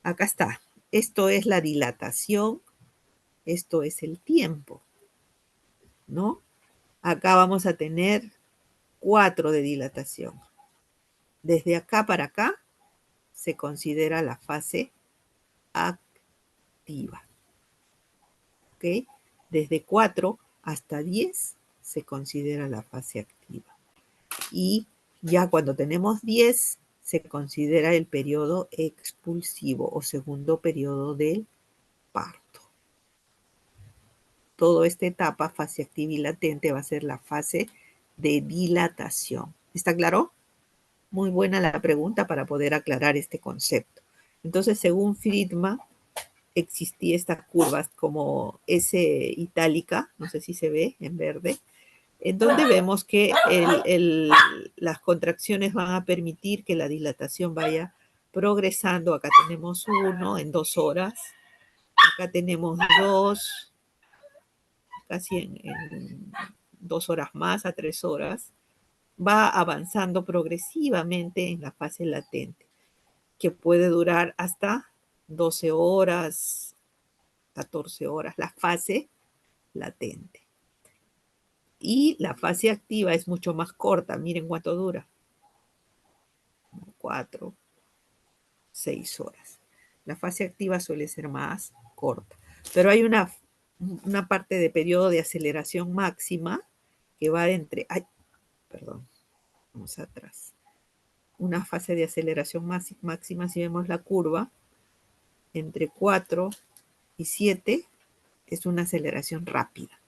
Acá está. Esto es la dilatación. Esto es el tiempo. ¿No? Acá vamos a tener 4 de dilatación. Desde acá para acá se considera la fase activa. ¿Ok? Desde 4 hasta 10 se considera la fase activa. Y ya cuando tenemos 10 se considera el periodo expulsivo o segundo periodo del parto. Toda esta etapa, fase activa y latente, va a ser la fase de dilatación. ¿Está claro? Muy buena la pregunta para poder aclarar este concepto. Entonces, según Friedman, existía estas curvas como S itálica, no sé si se ve en verde, en donde vemos que las contracciones van a permitir que la dilatación vaya progresando. Acá tenemos 1 en 2 horas, acá tenemos 2, casi en 2 horas más a 3 horas. Va avanzando progresivamente en la fase latente, que puede durar hasta 12 horas, 14 horas, la fase latente. Y la fase activa es mucho más corta. Miren cuánto dura. 4, 6 horas. La fase activa suele ser más corta. Pero hay una parte de periodo de aceleración máxima que va entre... vamos atrás. Una fase de aceleración máxima, si vemos la curva, entre 4 y 7 es una aceleración rápida.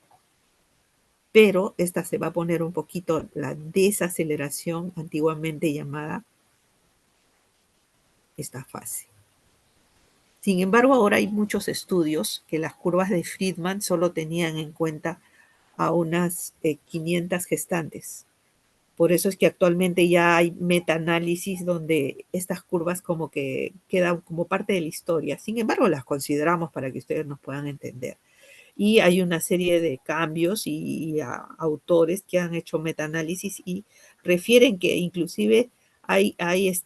Pero esta se va a poner un poquito la desaceleración, antiguamente llamada esta fase. Sin embargo, ahora hay muchos estudios que las curvas de Friedman solo tenían en cuenta a unas 500 gestantes. Por eso es que actualmente ya hay metaanálisis donde estas curvas como que quedan como parte de la historia. Sin embargo, las consideramos para que ustedes nos puedan entender. Y hay una serie de cambios y autores que han hecho metaanálisis y refieren que inclusive hay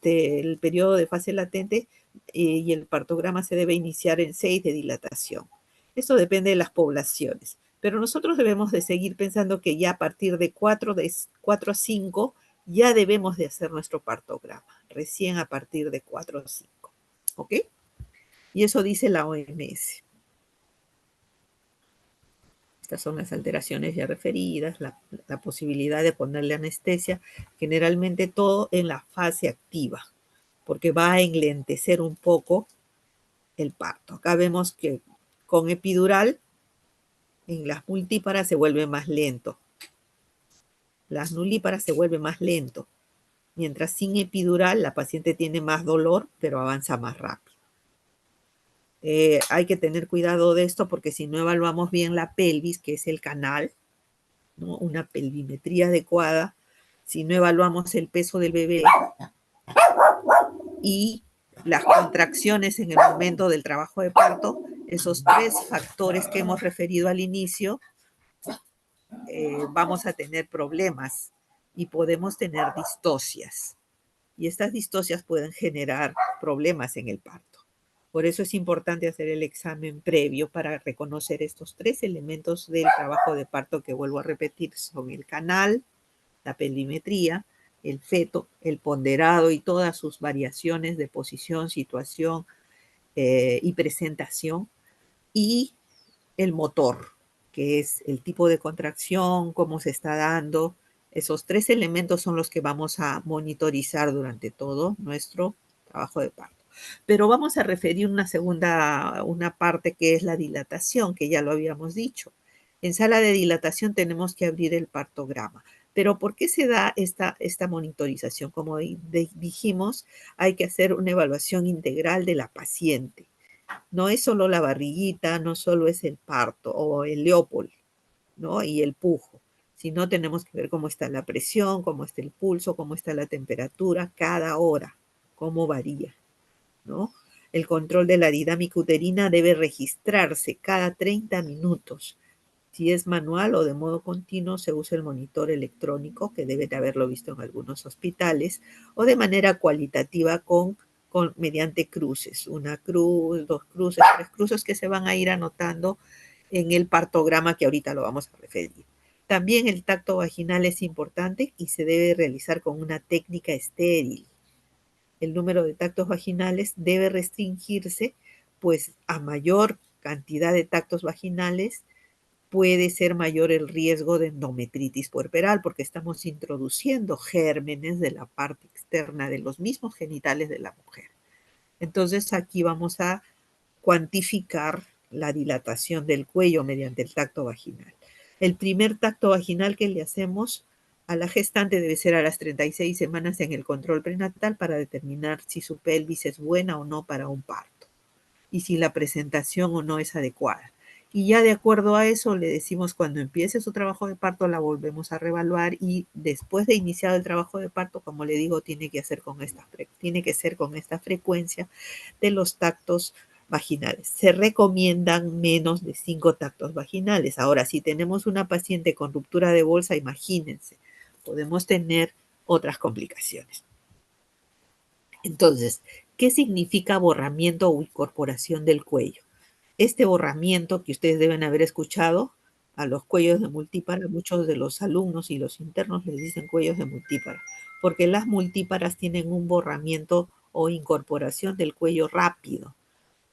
el periodo de fase latente y el partograma se debe iniciar en 6 de dilatación. Esto depende de las poblaciones, pero nosotros debemos de seguir pensando que ya a partir de 4 a 5 ya debemos de hacer nuestro partograma, recién a partir de 4 a 5, ¿ok? Y eso dice la OMS. Estas son las alteraciones ya referidas, la posibilidad de ponerle anestesia, generalmente todo en la fase activa, porque va a enlentecer un poco el parto. Acá vemos que Con epidural, en las multíparas se vuelve más lento. Las nulíparas se vuelve más lento. Mientras sin epidural, la paciente tiene más dolor, pero avanza más rápido. Hay que tener cuidado de esto porque si no evaluamos bien la pelvis, que es el canal, ¿no? Una pelvimetría adecuada, si no evaluamos el peso del bebé y las contracciones en el momento del trabajo de parto, esos 3 factores que hemos referido al inicio, vamos a tener problemas y podemos tener distocias. Y estas distocias pueden generar problemas en el parto. Por eso es importante hacer el examen previo para reconocer estos 3 elementos del trabajo de parto que vuelvo a repetir, son el canal, la pelvimetría, el feto, el ponderado y todas sus variaciones de posición, situación y presentación, y el motor, que es el tipo de contracción, cómo se está dando. Esos 3 elementos son los que vamos a monitorizar durante todo nuestro trabajo de parto. Pero vamos a referir una parte que es la dilatación, que ya lo habíamos dicho. En sala de dilatación tenemos que abrir el partograma. Pero ¿por qué se da esta monitorización? Como dijimos, hay que hacer una evaluación integral de la paciente. No es solo la barriguita, no solo es el parto o el Leopold, ¿no? Y el pujo, sino tenemos que ver cómo está la presión, cómo está el pulso, cómo está la temperatura cada hora, cómo varía, ¿no? El control de la dinámica uterina debe registrarse cada 30 minutos. Si es manual o de modo continuo, se usa el monitor electrónico, que deben de haberlo visto en algunos hospitales, o de manera cualitativa mediante cruces. Una cruz, 2 cruces, 3 cruces que se van a ir anotando en el partograma que ahorita lo vamos a referir. También el tacto vaginal es importante y se debe realizar con una técnica estéril. El número de tactos vaginales debe restringirse, pues a mayor cantidad de tactos vaginales, puede ser mayor el riesgo de endometritis puerperal porque estamos introduciendo gérmenes de la parte externa de los mismos genitales de la mujer. Entonces aquí vamos a cuantificar la dilatación del cuello mediante el tacto vaginal. El primer tacto vaginal que le hacemos a la gestante debe ser a las 36 semanas en el control prenatal para determinar si su pelvis es buena o no para un parto y si la presentación o no es adecuada. Y ya de acuerdo a eso le decimos cuando empiece su trabajo de parto la volvemos a reevaluar y después de iniciado el trabajo de parto, como le digo, tiene que ser con esta frecuencia de los tactos vaginales. Se recomiendan menos de 5 tactos vaginales. Ahora, si tenemos una paciente con ruptura de bolsa, imagínense, podemos tener otras complicaciones. Entonces, ¿qué significa borramiento o incorporación del cuello? Este borramiento que ustedes deben haber escuchado a los cuellos de multípara, muchos de los alumnos y los internos les dicen cuellos de multípara, porque las multíparas tienen un borramiento o incorporación del cuello rápido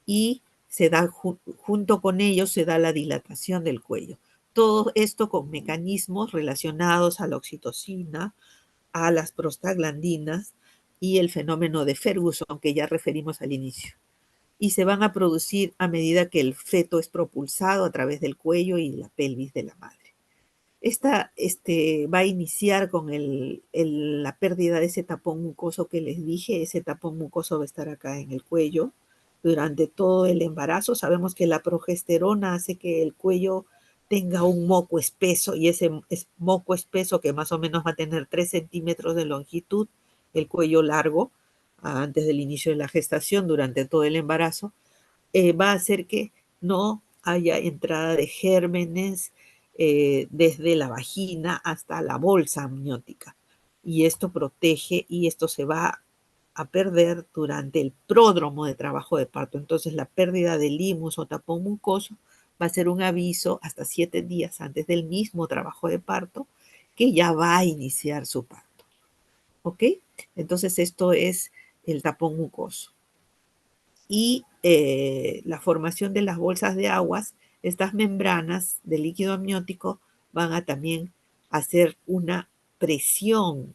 y se da junto con ellos se da la dilatación del cuello. Todo esto con mecanismos relacionados a la oxitocina, a las prostaglandinas y el fenómeno de Ferguson que ya referimos al inicio. Y se van a producir a medida que el feto es propulsado a través del cuello y la pelvis de la madre. Esta va a iniciar con la pérdida de ese tapón mucoso que les dije. Ese tapón mucoso va a estar acá en el cuello durante todo el embarazo. Sabemos que la progesterona hace que el cuello tenga un moco espeso y ese moco espeso que más o menos va a tener 3 centímetros de longitud, el cuello largo, antes del inicio de la gestación, durante todo el embarazo, va a hacer que no haya entrada de gérmenes desde la vagina hasta la bolsa amniótica. Y esto protege y esto se va a perder durante el pródromo de trabajo de parto. Entonces la pérdida del limus o tapón mucoso va a ser un aviso hasta 7 días antes del mismo trabajo de parto que ya va a iniciar su parto. ¿Ok? Entonces esto es el tapón mucoso. Y la formación de las bolsas de aguas, estas membranas de líquido amniótico van a también hacer una presión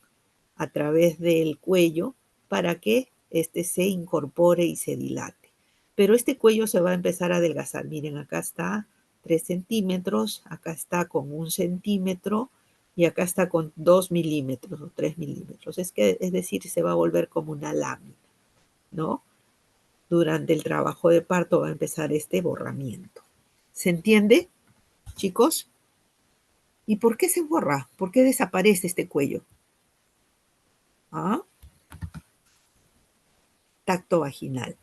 a través del cuello para que éste se incorpore y se dilate. pero este cuello se va a empezar a adelgazar. Miren, acá está 3 centímetros, acá está con 1 centímetro y acá está con 2 milímetros o 3 milímetros. Es decir, se va a volver como una lámina, ¿no? Durante el trabajo de parto va a empezar este borramiento. ¿Se entiende, chicos? ¿Y por qué se borra? ¿Por qué desaparece este cuello? ¿Ah? Tacto vaginal.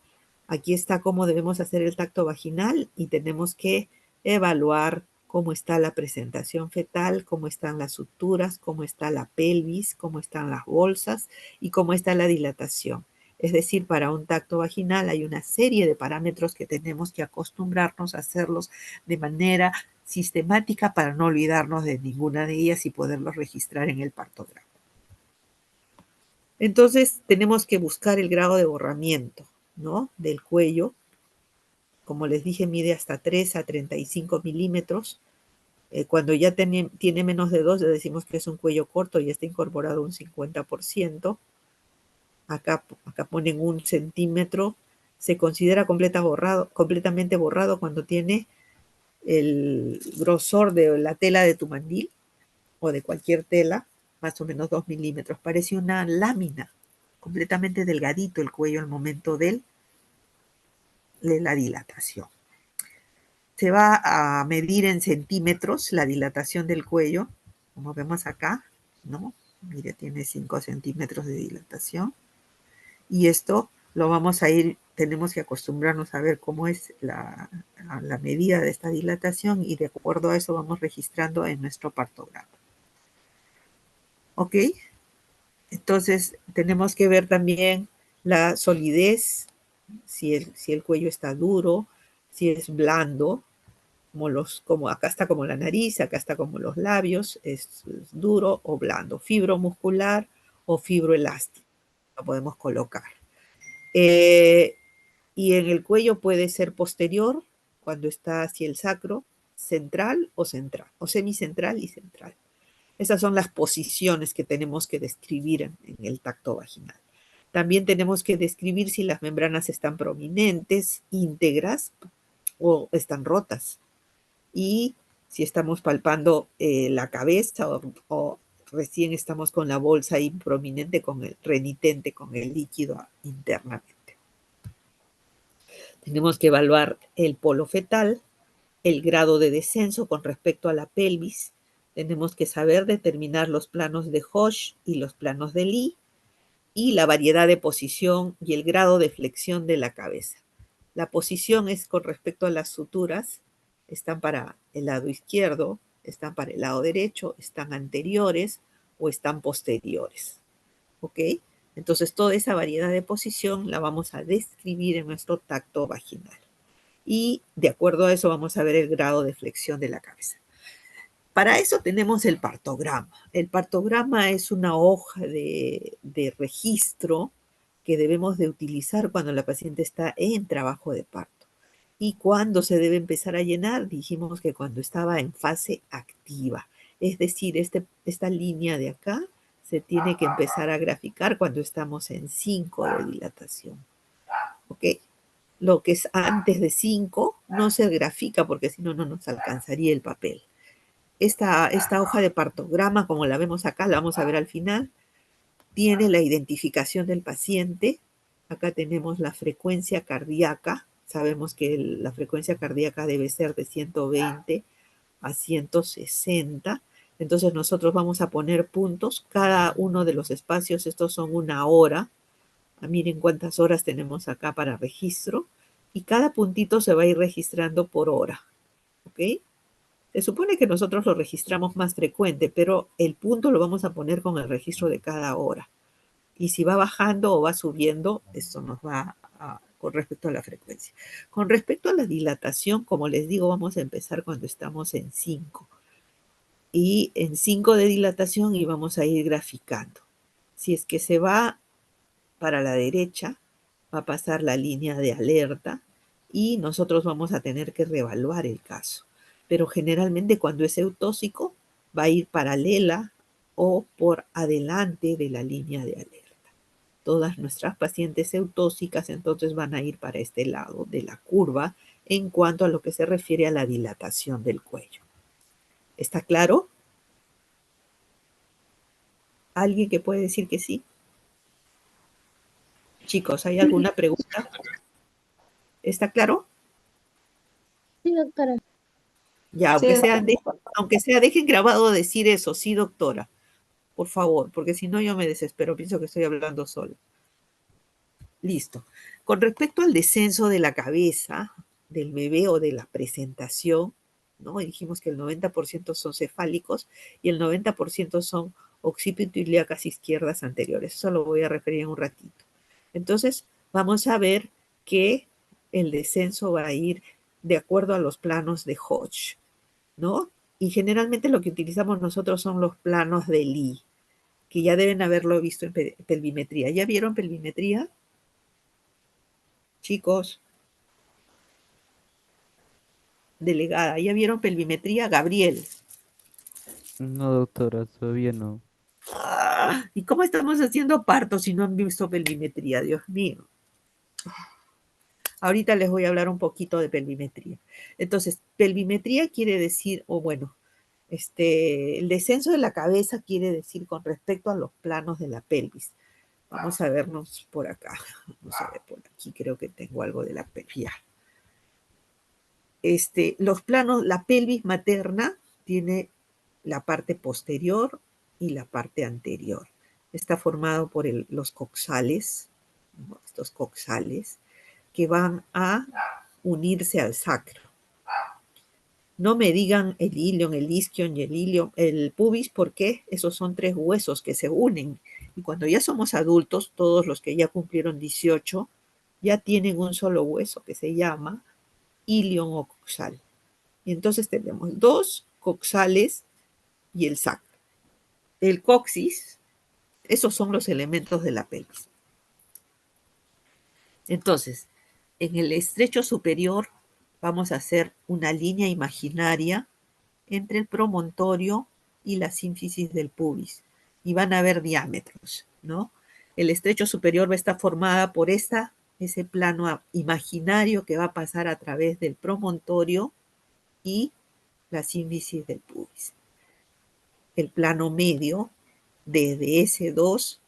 Aquí está cómo debemos hacer el tacto vaginal y tenemos que evaluar cómo está la presentación fetal, cómo están las suturas, cómo está la pelvis, cómo están las bolsas y cómo está la dilatación. Es decir, para un tacto vaginal hay una serie de parámetros que tenemos que acostumbrarnos a hacerlos de manera sistemática para no olvidarnos de ninguna de ellas y poderlos registrar en el partograma. Entonces, tenemos que buscar el grado de borramiento, ¿no? Del cuello. Como les dije, mide hasta 3 a 35 milímetros. Cuando ya tiene menos de 2, le decimos que es un cuello corto y está incorporado un 50%. Acá ponen 1 centímetro. Se considera completamente borrado cuando tiene el grosor de la tela de tu mandil o de cualquier tela, más o menos 2 milímetros. Parece una lámina, completamente delgadito el cuello al momento de la dilatación. Se va a medir en centímetros la dilatación del cuello, como vemos acá, ¿no? Mire, tiene 5 centímetros de dilatación. Y esto lo vamos a ir, tenemos que acostumbrarnos a ver cómo es la medida de esta dilatación y de acuerdo a eso vamos registrando en nuestro partograma. ¿Ok? Entonces tenemos que ver también la solidez, si el cuello está duro, si es blando, como acá está como la nariz, acá está como los labios, es duro o blando, fibromuscular o fibroelástico, lo podemos colocar. Y en el cuello puede ser posterior, cuando está hacia el sacro, central, o semicentral y central. Esas son las posiciones que tenemos que describir en el tacto vaginal. También tenemos que describir si las membranas están prominentes, íntegras o están rotas. Y si estamos palpando la cabeza o recién estamos con la bolsa ahí prominente, con el renitente, con el líquido internamente. Tenemos que evaluar el polo fetal, el grado de descenso con respecto a la pelvis. Tenemos que saber determinar los planos de Hosch y los planos de Lee y la variedad de posición y el grado de flexión de la cabeza. La posición es con respecto a las suturas, están para el lado izquierdo, están para el lado derecho, están anteriores o están posteriores. ¿Ok? Entonces toda esa variedad de posición la vamos a describir en nuestro tacto vaginal. Y de acuerdo a eso vamos a ver el grado de flexión de la cabeza. Para eso tenemos el partograma. El partograma es una hoja de registro que debemos de utilizar cuando la paciente está en trabajo de parto. ¿Y cuándo se debe empezar a llenar? Dijimos que cuando estaba en fase activa. Es decir, esta línea de acá se tiene que empezar a graficar cuando estamos en 5 de dilatación. ¿Ok? Lo que es antes de 5 no se grafica porque si no, no nos alcanzaría el papel. Esta hoja de partograma, como la vemos acá, la vamos a ver al final, tiene la identificación del paciente. Acá tenemos la frecuencia cardíaca. Sabemos que la frecuencia cardíaca debe ser de 120 a 160. Entonces nosotros vamos a poner puntos. Cada uno de los espacios, estos son 1 hora. Miren cuántas horas tenemos acá para registro. Y cada puntito se va a ir registrando por hora. ¿Ok? Se supone que nosotros lo registramos más frecuente, pero el punto lo vamos a poner con el registro de cada hora. Y si va bajando o va subiendo, esto nos va con respecto a la frecuencia. Con respecto a la dilatación, como les digo, vamos a empezar cuando estamos en 5. Y en 5 de dilatación y vamos a ir graficando. Si es que se va para la derecha, va a pasar la línea de alerta y nosotros vamos a tener que reevaluar el caso. Pero generalmente cuando es eutóxico va a ir paralela o por adelante de la línea de alerta. Todas nuestras pacientes eutóxicas entonces van a ir para este lado de la curva en cuanto a lo que se refiere a la dilatación del cuello. ¿Está claro? ¿Alguien que puede decir que sí? Chicos, ¿hay alguna pregunta? ¿Está claro? Sí, doctora. Ya, aunque sea, dejen grabado decir eso, sí, doctora, por favor, porque si no yo me desespero, pienso que estoy hablando sola. Listo. Con respecto al descenso de la cabeza del bebé o de la presentación, ¿no? Dijimos que el 90% son cefálicos y el 90% son occipito-ilíacas izquierdas anteriores. Eso lo voy a referir en un ratito. Entonces, vamos a ver que el descenso va a ir de acuerdo a los planos de Hodge, ¿no? Y generalmente lo que utilizamos nosotros son los planos de Lee, que ya deben haberlo visto en pelvimetría. ¿Ya vieron pelvimetría? Chicos, delegada, ¿ya vieron pelvimetría? Gabriel. No, doctora, todavía no. ¿Y cómo estamos haciendo parto si no han visto pelvimetría? Dios mío. Ahorita les voy a hablar un poquito de pelvimetría. Entonces, pelvimetría quiere decir, o bueno, el descenso de la cabeza quiere decir con respecto a los planos de la pelvis. Vamos a vernos por acá. Vamos a ver por aquí, creo que tengo algo de la pelvis. Ya. Los planos, la pelvis materna tiene la parte posterior y la parte anterior. Está formado por los coxales, ¿no? Estos coxales que van a unirse al sacro. No me digan el ilion, el isquion y el pubis, porque esos son 3 huesos que se unen. Y cuando ya somos adultos, todos los que ya cumplieron 18, ya tienen un solo hueso que se llama ilion o coxal. Y entonces tenemos 2 coxales y el sacro. El coxis, esos son los elementos de la pelvis. Entonces, en el estrecho superior vamos a hacer una línea imaginaria entre el promontorio y la sínfisis del pubis. Y van a haber diámetros, ¿no? El estrecho superior va a estar formada por ese plano imaginario que va a pasar a través del promontorio y la sínfisis del pubis. El plano medio, desde S2,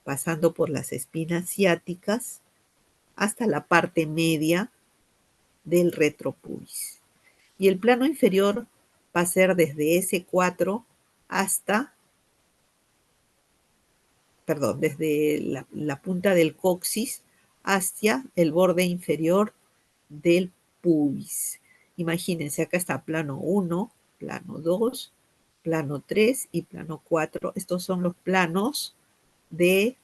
pasando por las espinas ciáticas, hasta la parte media del retropubis. Y el plano inferior va a ser desde S4 hasta, perdón, desde la punta del coxis hacia el borde inferior del pubis. Imagínense, acá está plano 1, plano 2, plano 3 y plano 4. Estos son los planos de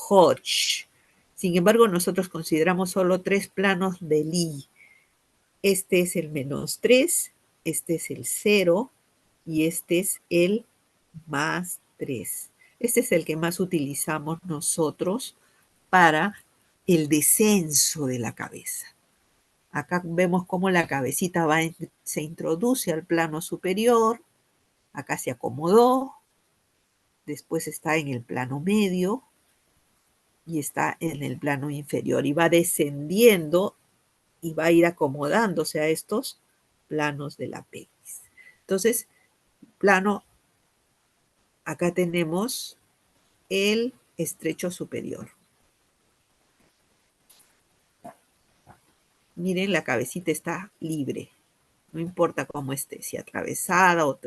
Hodge. Sin embargo, nosotros consideramos solo 3 planos de Lee. Este es el -3, este es el 0 y este es el +3. Este es el que más utilizamos nosotros para el descenso de la cabeza. Acá vemos cómo la cabecita se introduce al plano superior, acá se acomodó, después está en el plano medio y está en el plano inferior y va descendiendo y va a ir acomodándose a estos planos de la pelvis. Entonces, plano, acá tenemos el estrecho superior. Miren, la cabecita está libre, no importa cómo esté, si atravesada o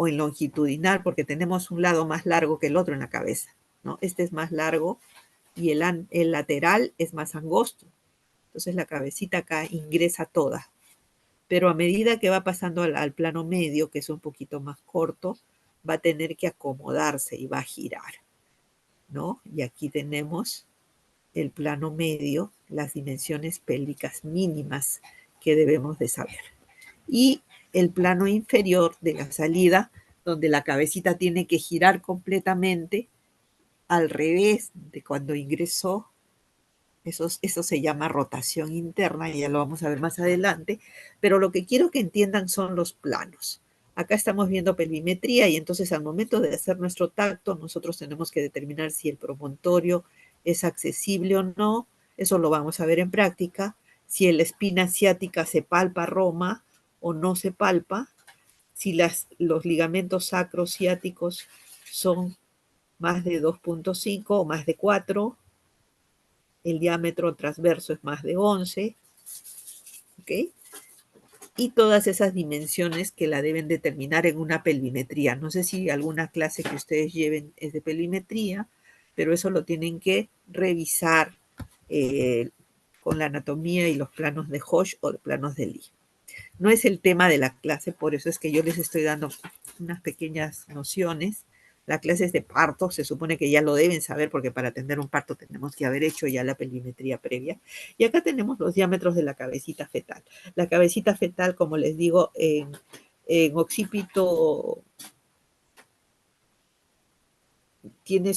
en longitudinal, porque tenemos un lado más largo que el otro en la cabeza, ¿no? Este es más largo y el lateral es más angosto. Entonces la cabecita acá ingresa toda. Pero a medida que va pasando al plano medio, que es un poquito más corto, va a tener que acomodarse y va a girar, ¿no? Y aquí tenemos el plano medio, las dimensiones pélvicas mínimas que debemos de saber. Y el plano inferior de la salida, donde la cabecita tiene que girar completamente al revés de cuando ingresó. Eso se llama rotación interna, y ya lo vamos a ver más adelante, pero lo que quiero que entiendan son los planos. Acá estamos viendo pelvimetría y entonces al momento de hacer nuestro tacto, nosotros tenemos que determinar si el promontorio es accesible o no. Eso lo vamos a ver en práctica. Si la espina ciática se palpa Roma o no se palpa. Si los ligamentos sacrociáticos son más de 2.5 o más de 4. El diámetro transverso es más de 11. ¿Ok? Y todas esas dimensiones que la deben determinar en una pelvimetría. No sé si alguna clase que ustedes lleven es de pelvimetría, pero eso lo tienen que revisar con la anatomía y los planos de Hosch o de planos de Lee. No es el tema de la clase, por eso es que yo les estoy dando unas pequeñas nociones. La clase es de parto, se supone que ya lo deben saber porque para atender un parto tenemos que haber hecho ya la pelvimetría previa. Y acá tenemos los diámetros de la cabecita fetal. La cabecita fetal, como les digo, en occipito tiene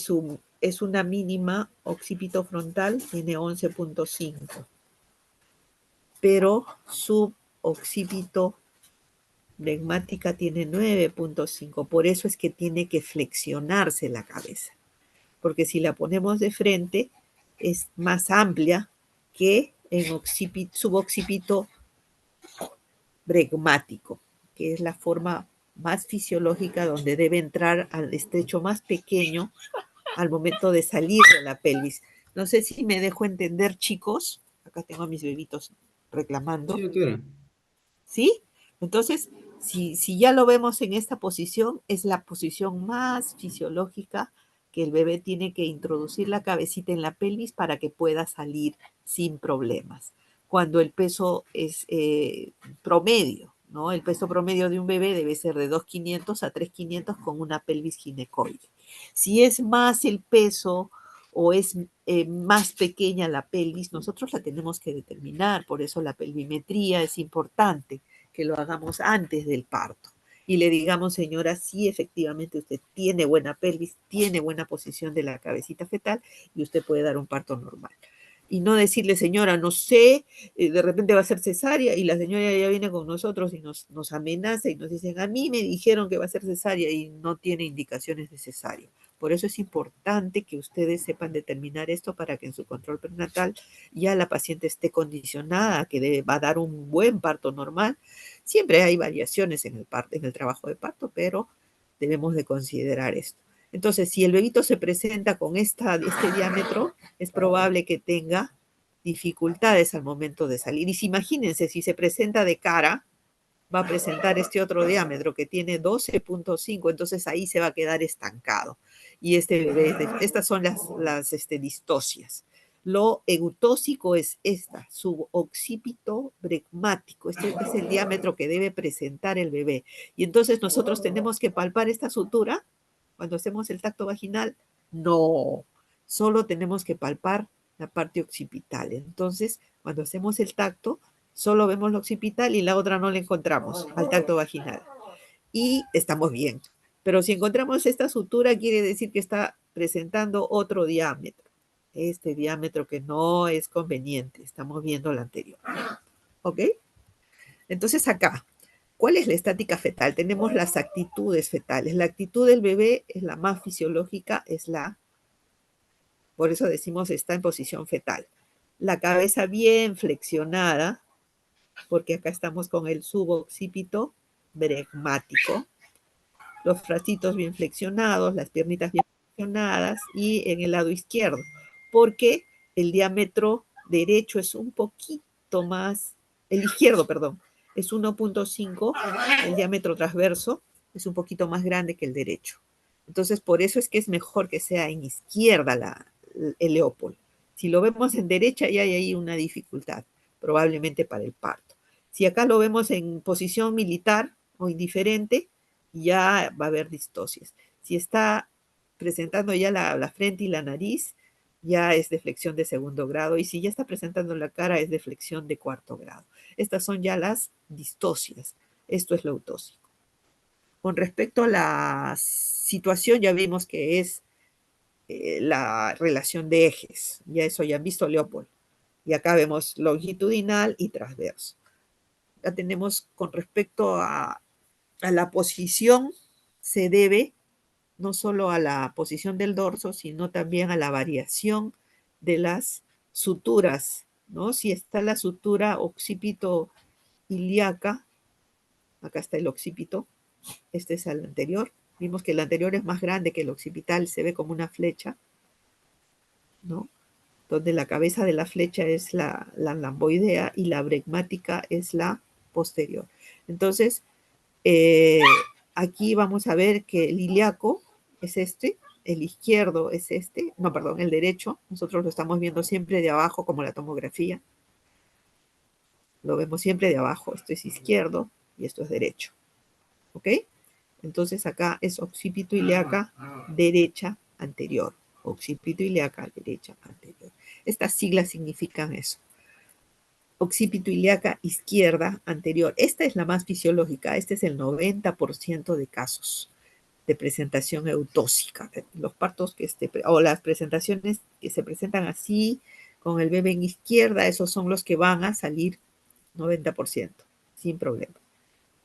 es una mínima, occipito frontal tiene 11.5, pero suboccipito flegmática tiene 9.5, por eso es que tiene que flexionarse la cabeza, porque si la ponemos de frente es más amplia que en suboccipito bregmático, que es la forma más fisiológica donde debe entrar al estrecho más pequeño al momento de salir de la pelvis. No sé si me dejo entender, chicos. Acá tengo a mis bebitos reclamando. Sí, doctora. ¿Sí? Entonces, si ya lo vemos en esta posición, es la posición más fisiológica que el bebé tiene que introducir la cabecita en la pelvis para que pueda salir sin problemas. Cuando el peso es promedio, ¿no? El peso promedio de un bebé debe ser de 2.500 a 3.500 con una pelvis ginecoide. Si es más el peso o es más pequeña la pelvis, nosotros la tenemos que determinar, por eso la pelvimetría es importante que lo hagamos antes del parto y le digamos, señora, sí, efectivamente usted tiene buena pelvis, tiene buena posición de la cabecita fetal y usted puede dar un parto normal. Y no decirle, señora, no sé, de repente va a ser cesárea y la señora ya viene con nosotros y nos amenaza y nos dicen, a mí me dijeron que va a ser cesárea y no tiene indicaciones de cesárea. Por eso es importante que ustedes sepan determinar esto para que en su control prenatal ya la paciente esté condicionada, que va a dar un buen parto normal. Siempre hay variaciones en el trabajo de parto, pero debemos de considerar esto. Entonces, si el bebito se presenta con este diámetro, es probable que tenga dificultades al momento de salir. Y si imagínense, si se presenta de cara, va a presentar este otro diámetro que tiene 12.5, entonces ahí se va a quedar estancado. Y este bebé, estas son las distocias. Lo eutóxico es suboccipito bregmático. Este es el diámetro que debe presentar el bebé. Y entonces nosotros tenemos que palpar esta sutura cuando hacemos el tacto vaginal. No, solo tenemos que palpar la parte occipital. Entonces, cuando hacemos el tacto, solo vemos la occipital y la otra no la encontramos al tacto vaginal. Y estamos bien. Pero si encontramos esta sutura, quiere decir que está presentando otro diámetro. Este diámetro que no es conveniente. Estamos viendo la anterior. ¿Ok? Entonces acá, ¿cuál es la estática fetal? Tenemos las actitudes fetales. La actitud del bebé es la más fisiológica, por eso decimos está en posición fetal. La cabeza bien flexionada, porque acá estamos con el suboccipito bregmático, los bracitos bien flexionados, las piernitas bien flexionadas y en el lado izquierdo, porque el diámetro derecho es un poquito más, el izquierdo, perdón, es 1.5, el diámetro transverso es un poquito más grande que el derecho. Entonces, por eso es que es mejor que sea en izquierda el Leopold. Si lo vemos en derecha, ya hay ahí una dificultad, probablemente para el parto. Si acá lo vemos en posición militar o indiferente, ya va a haber distocias. Si está presentando ya la frente y la nariz, ya es de flexión de segundo grado. Y si ya está presentando la cara, es de flexión de cuarto grado. Estas son ya las distocias. Esto es lo eutóxico. Con respecto a la situación, ya vimos que es la relación de ejes. Ya eso ya han visto Leopold. Y acá vemos longitudinal y transverso. Acá tenemos con respecto a a la posición se debe no solo a la posición del dorso, sino también a la variación de las suturas, ¿no? Si está la sutura occipito ilíaca, acá está el occipito, este es el anterior, vimos que el anterior es más grande que el occipital, se ve como una flecha, ¿no? Donde la cabeza de la flecha es la lamboidea y la bregmática es la posterior. Entonces, aquí vamos a ver que el ilíaco es este, el izquierdo es este, no, perdón, el derecho. Nosotros lo estamos viendo siempre de abajo como la tomografía. Lo vemos siempre de abajo. Esto es izquierdo y esto es derecho. ¿Ok? Entonces acá es occipito ilíaca derecha anterior. Occipito ilíaca derecha anterior. Estas siglas significan eso. Occipito ilíaca izquierda anterior. Esta es la más fisiológica. Este es el 90% de casos de presentación eutóxica. Los partos o las presentaciones que se presentan así, con el bebé en izquierda, esos son los que van a salir 90%, sin problema.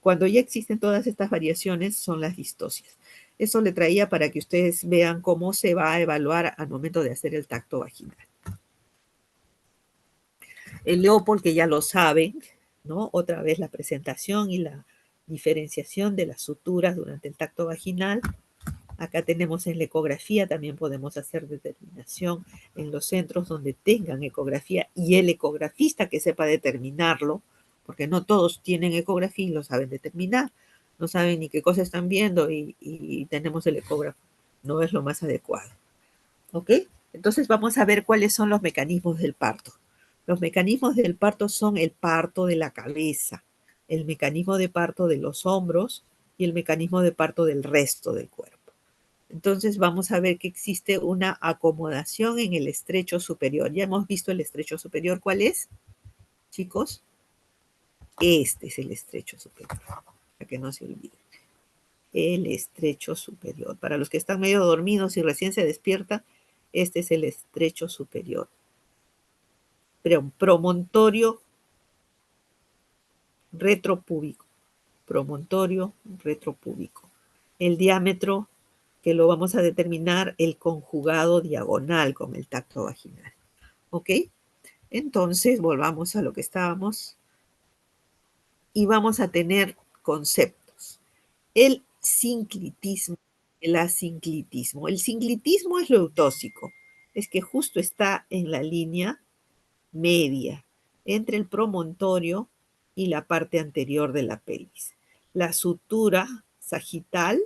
Cuando ya existen todas estas variaciones, son las distocias. Eso le traía para que ustedes vean cómo se va a evaluar al momento de hacer el tacto vaginal. El Leopold, que ya lo saben, ¿no? Otra vez la presentación y la diferenciación de las suturas durante el tacto vaginal. Acá tenemos en la ecografía, también podemos hacer determinación en los centros donde tengan ecografía y el ecografista que sepa determinarlo, porque no todos tienen ecografía y lo saben determinar, no saben ni qué cosa están viendo y tenemos el ecógrafo. No es lo más adecuado. ¿Ok? Entonces vamos a ver cuáles son los mecanismos del parto. Los mecanismos del parto son el parto de la cabeza, el mecanismo de parto de los hombros y el mecanismo de parto del resto del cuerpo. Entonces vamos a ver que existe una acomodación en el estrecho superior. Ya hemos visto el estrecho superior. ¿Cuál es, chicos? Este es el estrecho superior, para que no se olviden. El estrecho superior. Para los que están medio dormidos y recién se despierta, este es el estrecho superior. Promontorio retropúbico. Promontorio retropúbico. El diámetro que lo vamos a determinar el conjugado diagonal con el tacto vaginal. ¿Ok? Entonces, volvamos a lo que estábamos y vamos a tener conceptos. El sinclitismo, el asinclitismo. El sinclitismo es lo eutóxico, es que justo está en la línea media entre el promontorio y la parte anterior de la pelvis. La sutura sagital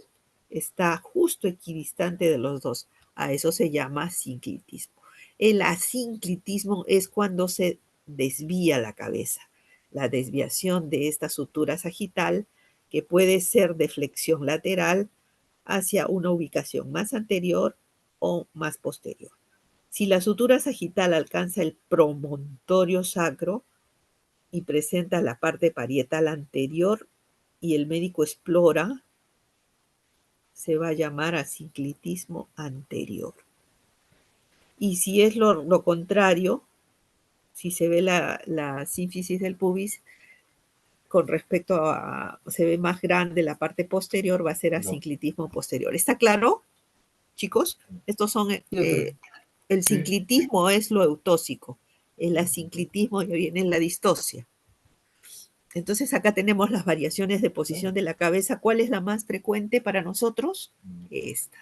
está justo equidistante de los dos. A eso se llama sinclitismo. El asinclitismo es cuando se desvía la cabeza. La desviación de esta sutura sagital, que puede ser de flexión lateral hacia una ubicación más anterior o más posterior. Si la sutura sagital alcanza el promontorio sacro y presenta la parte parietal anterior y el médico explora, se va a llamar asinclitismo anterior. Y si es lo contrario, si se ve la sínfisis del pubis, con respecto a, se ve más grande la parte posterior, va a ser asinclitismo posterior. ¿Está claro, chicos? Estos son, el sinclitismo es lo eutóxico, el asinclitismo ya viene en la distosia. Entonces acá tenemos las variaciones de posición de la cabeza. ¿Cuál es la más frecuente para nosotros? Esta.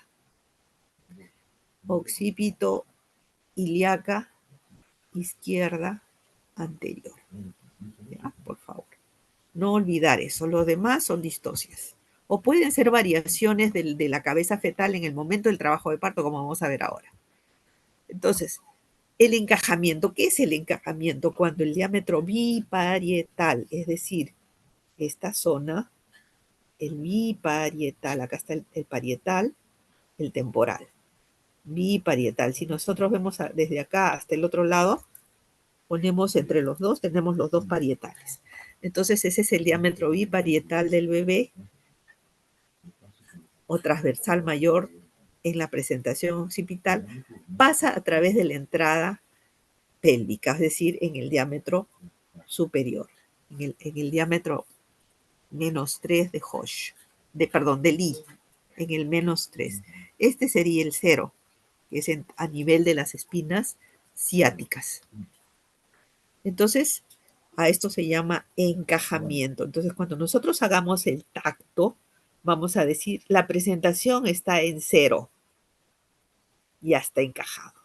Occipito ilíaca izquierda anterior. ¿Ya? Por favor. No olvidar eso. Los demás son distocias. O pueden ser variaciones de la cabeza fetal en el momento del trabajo de parto, como vamos a ver ahora. Entonces, el encajamiento. ¿Qué es el encajamiento? Cuando el diámetro biparietal, es decir, esta zona, el biparietal, acá está el parietal, el temporal. Biparietal. Si nosotros vemos desde acá hasta el otro lado, ponemos entre los dos, tenemos los dos parietales. Entonces ese es el diámetro biparietal del bebé o transversal mayor en la presentación occipital, pasa a través de la entrada pélvica, es decir, en el diámetro superior, en el diámetro menos 3 de Hosh, de Lee, en el menos 3. Este sería el 0, que es a nivel de las espinas ciáticas. Entonces, a esto se llama encajamiento. Entonces, cuando nosotros hagamos el tacto, vamos a decir, la presentación está en 0, ya está encajado.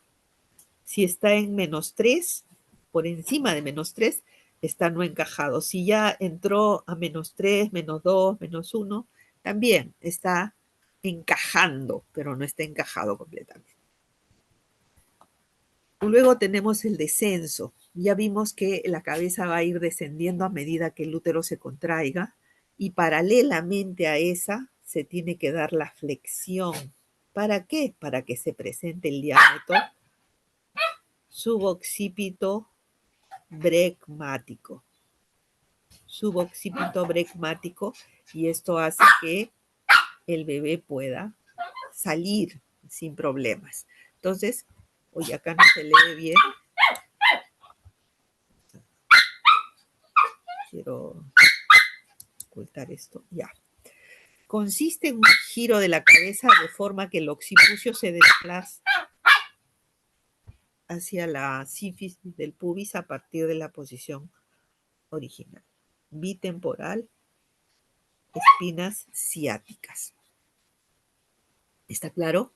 Si está en menos 3, por encima de menos 3, está no encajado. Si ya entró a menos 3, menos 2, menos 1, también está encajando, pero no está encajado completamente. Luego tenemos el descenso. Ya vimos que la cabeza va a ir descendiendo a medida que el útero se contraiga y paralelamente a esa se tiene que dar la flexión. ¿Para qué? Para que se presente el diámetro suboccipito bregmático. Suboccipito bregmático, y esto hace que el bebé pueda salir sin problemas. Entonces, oye, acá no se lee bien. Quiero ocultar esto. Ya. Consiste en un giro de la cabeza de forma que el occipucio se desplaza hacia la sínfisis del pubis a partir de la posición original. Bitemporal, espinas ciáticas. ¿Está claro?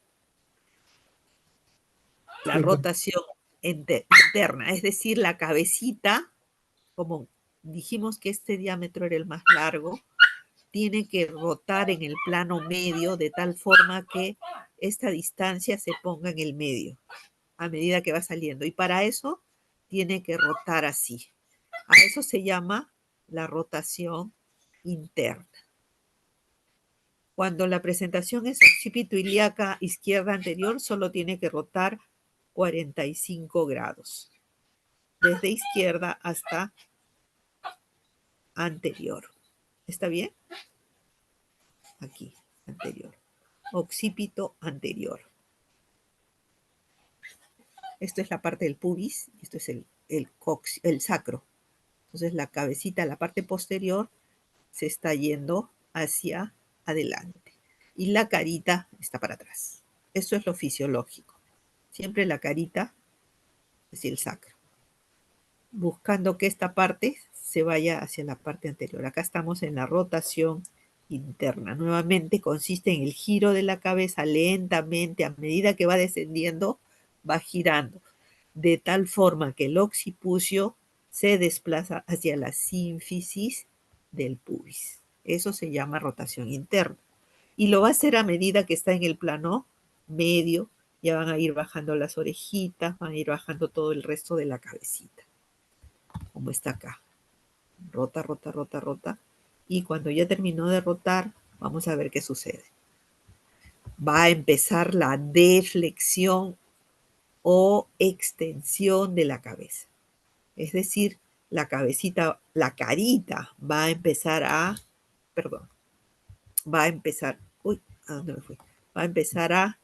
La rotación interna, es decir, la cabecita, como dijimos que este diámetro era el más largo, tiene que rotar en el plano medio de tal forma que esta distancia se ponga en el medio a medida que va saliendo. Y para eso tiene que rotar así. A eso se llama la rotación interna. Cuando la presentación es occipito ilíaca izquierda anterior, solo tiene que rotar 45 grados. Desde izquierda hasta anterior. ¿Está bien? Aquí, anterior. Occipito anterior. Esto es la parte del pubis, esto es el sacro. Entonces la cabecita, la parte posterior, se está yendo hacia adelante. Y la carita está para atrás. Eso es lo fisiológico. Siempre la carita hacia el sacro, buscando que esta parte se vaya hacia la parte anterior. Acá estamos en la rotación interna. Nuevamente consiste en el giro de la cabeza lentamente, a medida que va descendiendo, va girando, de tal forma que el occipucio se desplaza hacia la sínfisis del pubis. Eso se llama rotación interna. Y lo va a hacer a medida que está en el plano medio. Ya van a ir bajando las orejitas, van a ir bajando todo el resto de la cabecita, como está acá. Rota, rota, rota, rota. Y cuando ya terminó de rotar, vamos a ver qué sucede. Va a empezar la deflexión o extensión de la cabeza. Es decir, la cabecita, la carita va a empezar a, perdón, va a empezar, uy, ¿a dónde me fui? Va a empezar a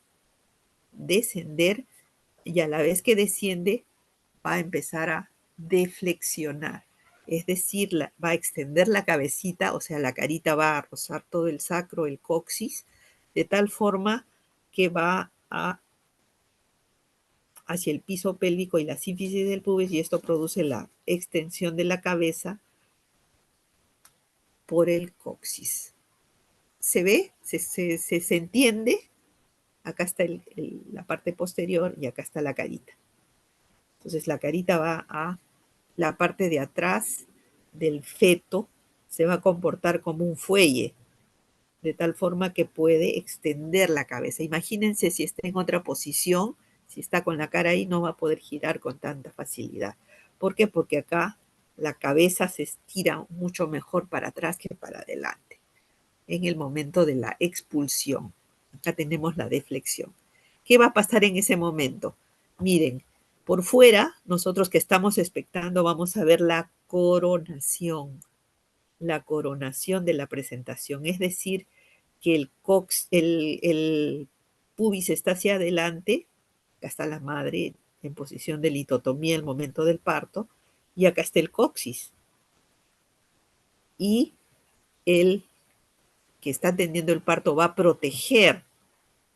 descender y a la vez que desciende va a empezar a deflexionar. Es decir, va a extender la cabecita, o sea, la carita va a rozar todo el sacro, el coxis, de tal forma que va hacia el piso pélvico y la sínfisis del pubis, y esto produce la extensión de la cabeza por el coxis. ¿Se ve? ¿Se entiende? Acá está la parte posterior y acá está la carita. Entonces la carita va a la parte de atrás del feto, se va a comportar como un fuelle, de tal forma que puede extender la cabeza. Imagínense si está en otra posición, si está con la cara ahí, no va a poder girar con tanta facilidad. ¿Por qué? Porque acá la cabeza se estira mucho mejor para atrás que para adelante en el momento de la expulsión. Acá tenemos la deflexión. ¿Qué va a pasar en ese momento? Miren, por fuera, nosotros que estamos expectando, vamos a ver la coronación de la presentación, es decir, que el pubis está hacia adelante, acá está la madre en posición de litotomía el momento del parto, y acá está el coxis. Y el que está atendiendo el parto va a proteger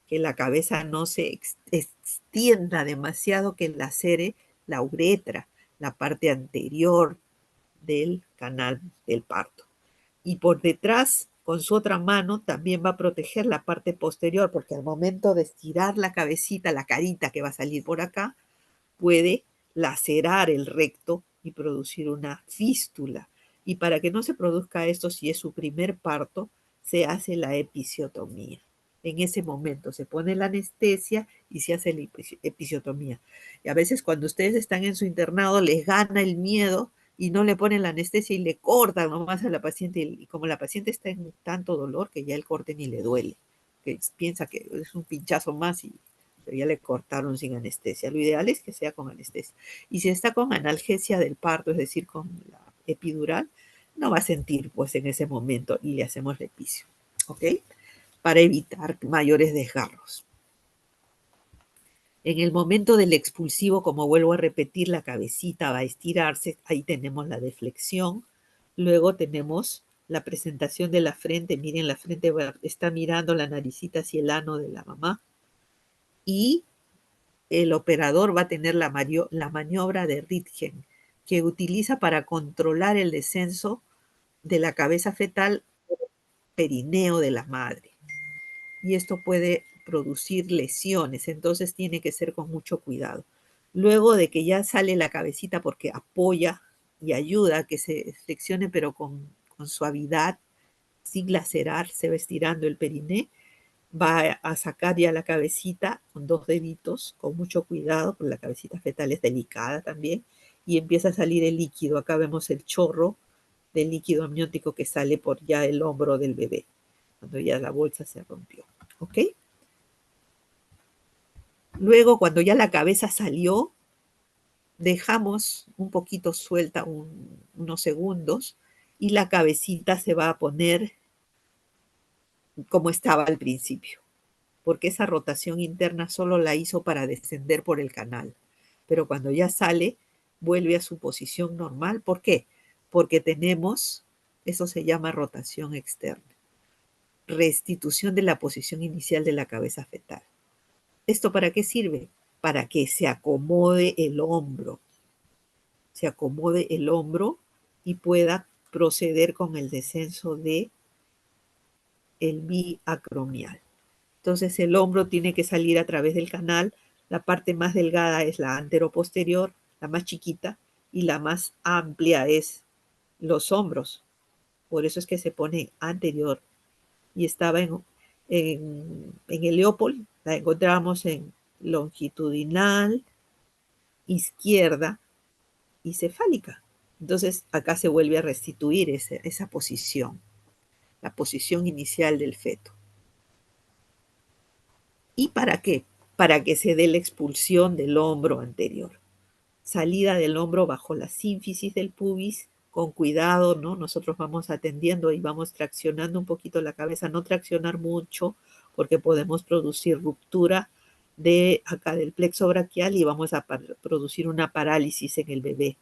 que la cabeza no se extienda demasiado, que lacere la uretra, la parte anterior del canal del parto. Y por detrás, con su otra mano, también va a proteger la parte posterior, porque al momento de estirar la cabecita, la carita que va a salir por acá, puede lacerar el recto y producir una fístula. Y para que no se produzca esto, si es su primer parto, se hace la episiotomía. En ese momento se pone la anestesia y se hace la episiotomía. Y a veces cuando ustedes están en su internado les gana el miedo y no le ponen la anestesia y le cortan nomás a la paciente. Y como la paciente está en tanto dolor que ya el corte ni le duele, que piensa que es un pinchazo más y pero ya le cortaron sin anestesia. Lo ideal es que sea con anestesia. Y si está con analgesia del parto, es decir, con la epidural, no va a sentir pues en ese momento y le hacemos la episio, ¿ok? Para evitar mayores desgarros. En el momento del expulsivo, como vuelvo a repetir, la cabecita va a estirarse, ahí tenemos la deflexión, luego tenemos la presentación de la frente, miren, la frente está mirando la naricita hacia el ano de la mamá, y el operador va a tener la maniobra de Ritgen, que utiliza para controlar el descenso de la cabeza fetal perineo de la madre. Y esto puede producir lesiones, entonces tiene que ser con mucho cuidado. Luego de que ya sale la cabecita porque apoya y ayuda a que se flexione, pero con suavidad, sin lacerar, se va estirando el periné, va a sacar ya la cabecita con 2 deditos, con mucho cuidado, porque la cabecita fetal es delicada también, y empieza a salir el líquido. Acá vemos el chorro del líquido amniótico que sale por ya el hombro del bebé, cuando ya la bolsa se rompió. ¿Ok? Luego, cuando ya la cabeza salió, dejamos un poquito suelta unos segundos y la cabecita se va a poner como estaba al principio, porque esa rotación interna solo la hizo para descender por el canal. Pero cuando ya sale, vuelve a su posición normal. ¿Por qué? Porque tenemos, eso se llama rotación externa, restitución de la posición inicial de la cabeza fetal. ¿Esto para qué sirve? Para que se acomode el hombro, y pueda proceder con el descenso de el biacromial. Entonces el hombro tiene que salir a través del canal. La parte más delgada es la anteroposterior, la más chiquita, y la más amplia es los hombros. Por eso es que se pone anterior. Y estaba en el Leopold, la encontramos en longitudinal, izquierda y cefálica. Entonces acá se vuelve a restituir esa posición, la posición inicial del feto. ¿Y para qué? Para que se dé la expulsión del hombro anterior. Salida del hombro bajo la sínfisis del pubis, con cuidado, ¿no? Nosotros vamos atendiendo y vamos traccionando un poquito la cabeza, no traccionar mucho, porque podemos producir ruptura de acá del plexo braquial y vamos a producir una parálisis en el bebé.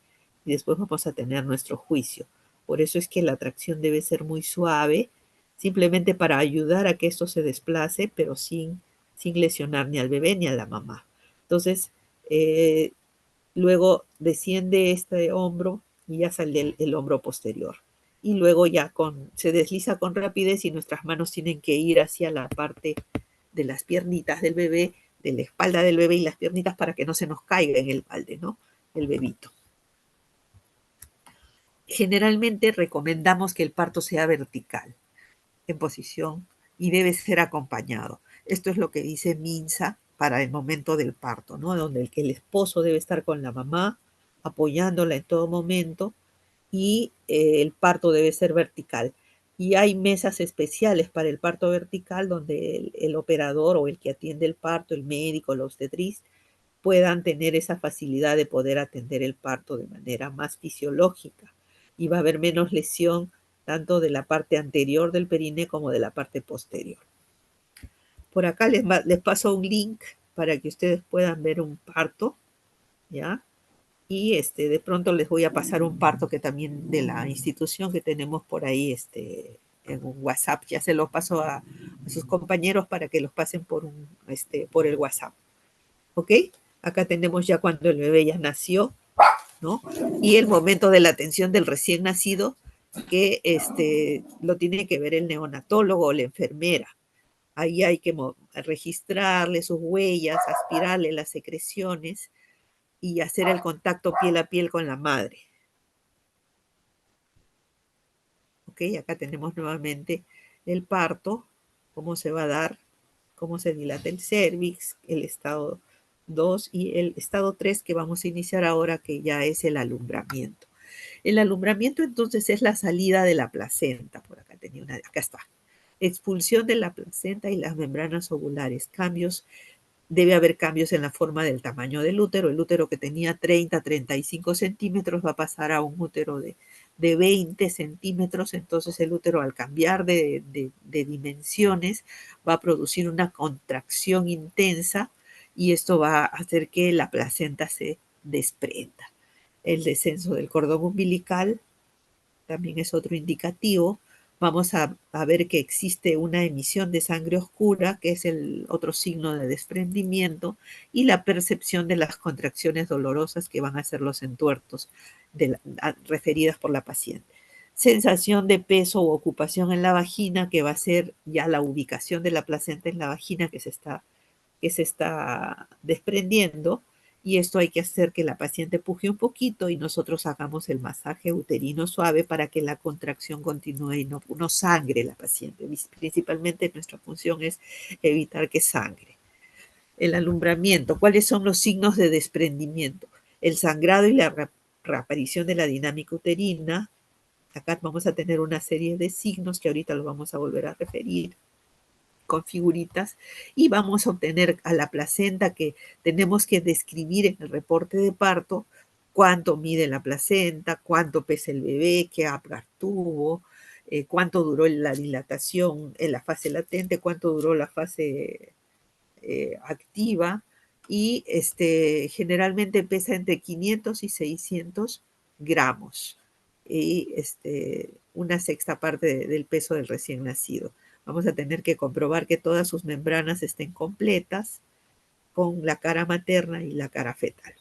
Y después vamos a tener nuestro juicio. Por eso es que la tracción debe ser muy suave, simplemente para ayudar a que esto se desplace, pero sin lesionar ni al bebé ni a la mamá. Entonces, luego desciende este hombro y ya sale el hombro posterior. Y luego ya se desliza con rapidez y nuestras manos tienen que ir hacia la parte de las piernitas del bebé, de la espalda del bebé y las piernitas para que no se nos caiga en el balde, ¿no? El bebito. Generalmente recomendamos que el parto sea vertical, en posición, y debe ser acompañado. Esto es lo que dice Minsa para el momento del parto, ¿no? Donde el esposo debe estar con la mamá, apoyándola en todo momento, y el parto debe ser vertical. Y hay mesas especiales para el parto vertical donde el operador o el que atiende el parto, el médico, la obstetriz, puedan tener esa facilidad de poder atender el parto de manera más fisiológica. Y va a haber menos lesión tanto de la parte anterior del periné como de la parte posterior. Por acá les paso un link para que ustedes puedan ver un parto, ¿ya? Y de pronto les voy a pasar un parto que también de la institución que tenemos por ahí, un WhatsApp. Ya se los paso a sus compañeros para que los pasen por el WhatsApp. ¿Ok? Acá tenemos ya cuando el bebé ya nació, ¿no? Y el momento de la atención del recién nacido, que lo tiene que ver el neonatólogo o la enfermera. Ahí hay que registrarle sus huellas, aspirarle las secreciones y hacer el contacto piel a piel con la madre. ¿Ok? Acá tenemos nuevamente el parto, cómo se va a dar, cómo se dilata el cérvix, el estado 2 y el estado 3 que vamos a iniciar ahora, que ya es el alumbramiento. El alumbramiento entonces es la salida de la placenta. Por acá tenía una, acá está. Expulsión de la placenta y las membranas ovulares. Debe haber cambios en la forma del tamaño del útero. El útero que tenía 35 centímetros va a pasar a un útero de 20 centímetros. Entonces el útero, al cambiar de dimensiones, va a producir una contracción intensa y esto va a hacer que la placenta se desprenda. El descenso del cordón umbilical también es otro indicativo. Vamos a ver que existe una emisión de sangre oscura, que es el otro signo de desprendimiento, y la percepción de las contracciones dolorosas que van a ser los entuertos referidas por la paciente. Sensación de peso u ocupación en la vagina, que va a ser ya la ubicación de la placenta en la vagina que se está desprendiendo, y esto hay que hacer que la paciente puje un poquito y nosotros hagamos el masaje uterino suave para que la contracción continúe y no sangre la paciente. Principalmente nuestra función es evitar que sangre. El alumbramiento. ¿Cuáles son los signos de desprendimiento? El sangrado y la reaparición de la dinámica uterina. Acá vamos a tener una serie de signos que ahorita lo vamos a volver a referir con figuritas, y vamos a obtener a la placenta, que tenemos que describir en el reporte de parto cuánto mide la placenta, cuánto pesa el bebé, qué Apgar tuvo, cuánto duró la dilatación en la fase latente, cuánto duró la fase activa, y generalmente pesa entre 500 y 600 gramos, y una sexta parte del peso del recién nacido. Vamos a tener que comprobar que todas sus membranas estén completas con la cara materna y la cara fetal.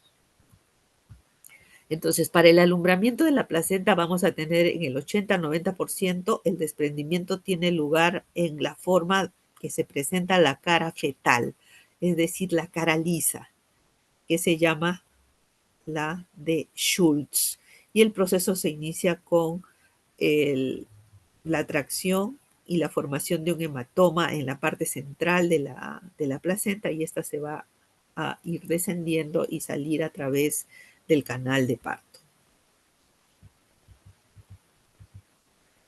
Entonces, para el alumbramiento de la placenta vamos a tener en el 80-90% el desprendimiento tiene lugar en la forma que se presenta la cara fetal, es decir, la cara lisa, que se llama la de Schultz. Y el proceso se inicia con la tracción y la formación de un hematoma en la parte central de la placenta, y esta se va a ir descendiendo y salir a través del canal de parto.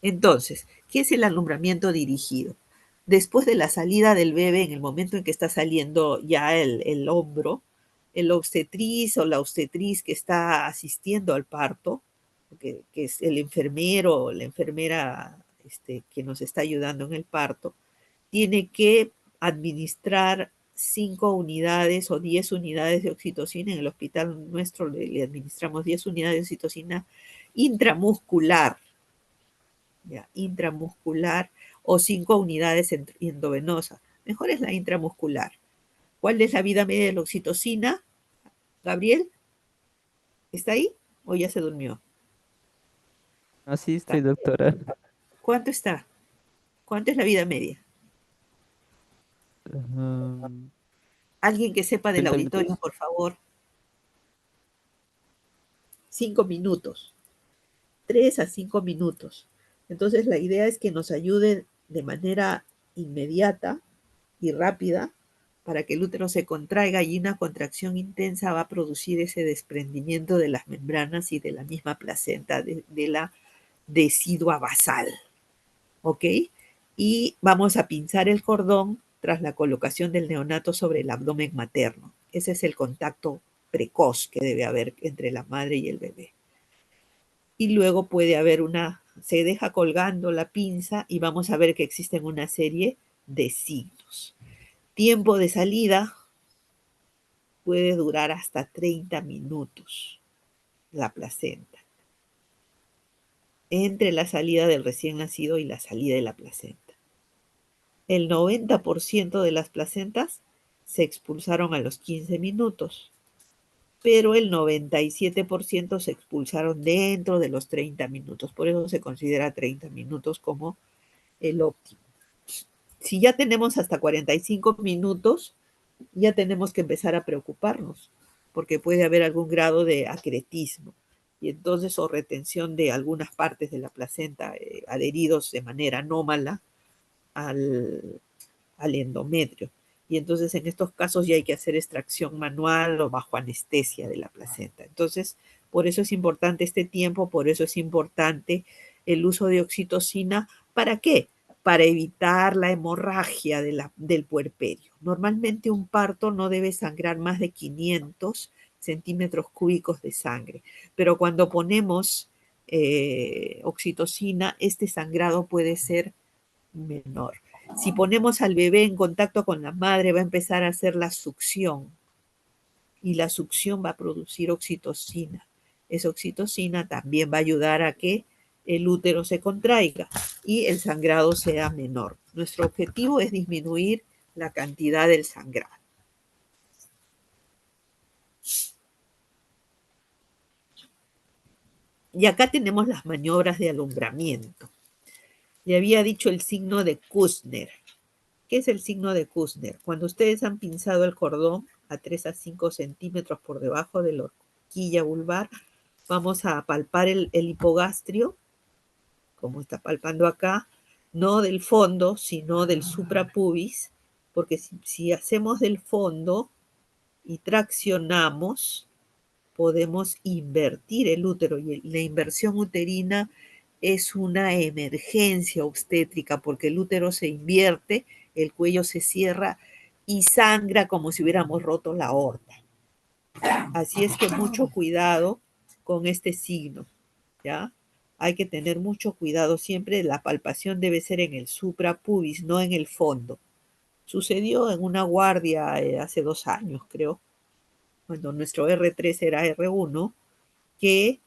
Entonces, ¿qué es el alumbramiento dirigido? Después de la salida del bebé, en el momento en que está saliendo ya el hombro, el obstetriz o la obstetriz que está asistiendo al parto, que es el enfermero o la enfermera que nos está ayudando en el parto, tiene que administrar 5 unidades o 10 unidades de oxitocina. En el hospital nuestro le administramos 10 unidades de oxitocina intramuscular, ¿ya? Intramuscular, o 5 unidades endovenosa. Mejor es la intramuscular. ¿Cuál es la vida media de la oxitocina? Gabriel, ¿está ahí o ya se durmió? Así estoy, doctora. ¿Cuánto está? ¿Cuánto es la vida media? Um, Alguien que sepa del 30 auditorio, minutos. por favor. 5 minutos. 3 a 5 minutos. Entonces la idea es que nos ayude de manera inmediata y rápida para que el útero se contraiga, y una contracción intensa va a producir ese desprendimiento de las membranas y de la misma placenta, de la decidua basal. ¿Ok? Y vamos a pinzar el cordón tras la colocación del neonato sobre el abdomen materno. Ese es el contacto precoz que debe haber entre la madre y el bebé. Y luego puede haber se deja colgando la pinza y vamos a ver que existen una serie de signos. Tiempo de salida puede durar hasta 30 minutos la placenta. entre la salida del recién nacido y la salida de la placenta. El 90% de las placentas se expulsaron a los 15 minutos, pero el 97% se expulsaron dentro de los 30 minutos. Por eso se considera 30 minutos como el óptimo. Si ya tenemos hasta 45 minutos, ya tenemos que empezar a preocuparnos, porque puede haber algún grado de acretismo y entonces o retención de algunas partes de la placenta adheridos de manera anómala al endometrio. Y entonces en estos casos ya hay que hacer extracción manual o bajo anestesia de la placenta. Entonces, por eso es importante este tiempo, por eso es importante el uso de oxitocina. ¿Para qué? Para evitar la hemorragia del puerperio. Normalmente un parto no debe sangrar más de 500 centímetros cúbicos de sangre, pero cuando ponemos oxitocina, este sangrado puede ser menor. Si ponemos al bebé en contacto con la madre, va a empezar a hacer la succión y la succión va a producir oxitocina. Esa oxitocina también va a ayudar a que el útero se contraiga y el sangrado sea menor. Nuestro objetivo es disminuir la cantidad del sangrado. Y acá tenemos las maniobras de alumbramiento. Le había dicho el signo de Kushner. ¿Qué es el signo de Kushner? Cuando ustedes han pinzado el cordón a 3 a 5 centímetros por debajo de la horquilla vulvar, vamos a palpar el hipogastrio, como está palpando acá, no del fondo, sino del suprapubis, porque si hacemos del fondo y traccionamos, podemos invertir el útero, y la inversión uterina es una emergencia obstétrica porque el útero se invierte, el cuello se cierra y sangra como si hubiéramos roto la aorta. Así es que mucho cuidado con este signo, ¿ya? Hay que tener mucho cuidado siempre, la palpación debe ser en el suprapubis, no en el fondo. Sucedió en una guardia hace 2 años, creo, cuando nuestro R3 era R1, que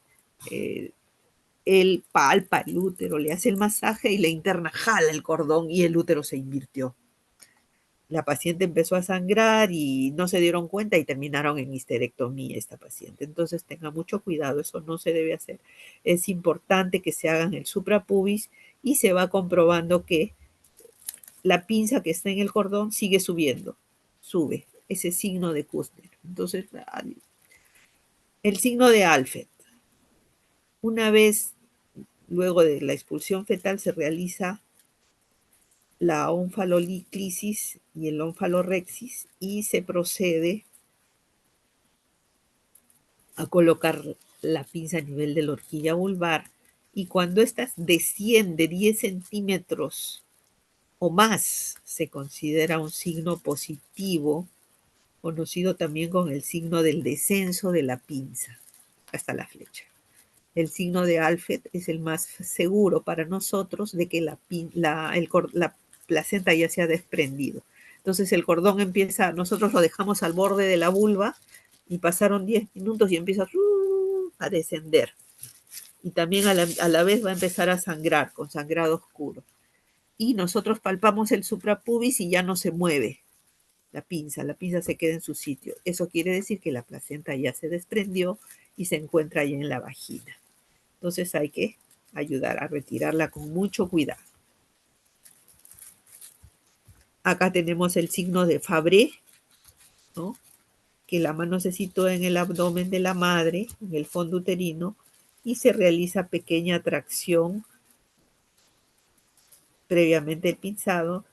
él palpa el útero, le hace el masaje y la interna jala el cordón y el útero se invirtió. La paciente empezó a sangrar y no se dieron cuenta y terminaron en histerectomía esta paciente. Entonces tenga mucho cuidado, eso no se debe hacer. Es importante que se hagan el suprapubis y se va comprobando que la pinza que está en el cordón sigue subiendo, sube, ese signo de Kushner. Entonces, el signo de Alfred. Una vez luego de la expulsión fetal se realiza la onfalolíclisis y el onfalorexis y se procede a colocar la pinza a nivel de la horquilla vulvar y cuando ésta desciende 10 centímetros o más se considera un signo positivo, conocido también con el signo del descenso de la pinza hasta la flecha. El signo de Alfred es el más seguro para nosotros de que la placenta ya se ha desprendido. Entonces el cordón empieza, nosotros lo dejamos al borde de la vulva y pasaron 10 minutos y empieza a descender. Y también a la vez va a empezar a sangrar con sangrado oscuro. Y nosotros palpamos el suprapubis y ya no se mueve la pinza se queda en su sitio. Eso quiere decir que la placenta ya se desprendió y se encuentra ya en la vagina. Entonces hay que ayudar a retirarla con mucho cuidado. Acá tenemos el signo de Fabry, ¿no? Que la mano se sitúa en el abdomen de la madre, en el fondo uterino, y se realiza pequeña tracción previamente el pinzado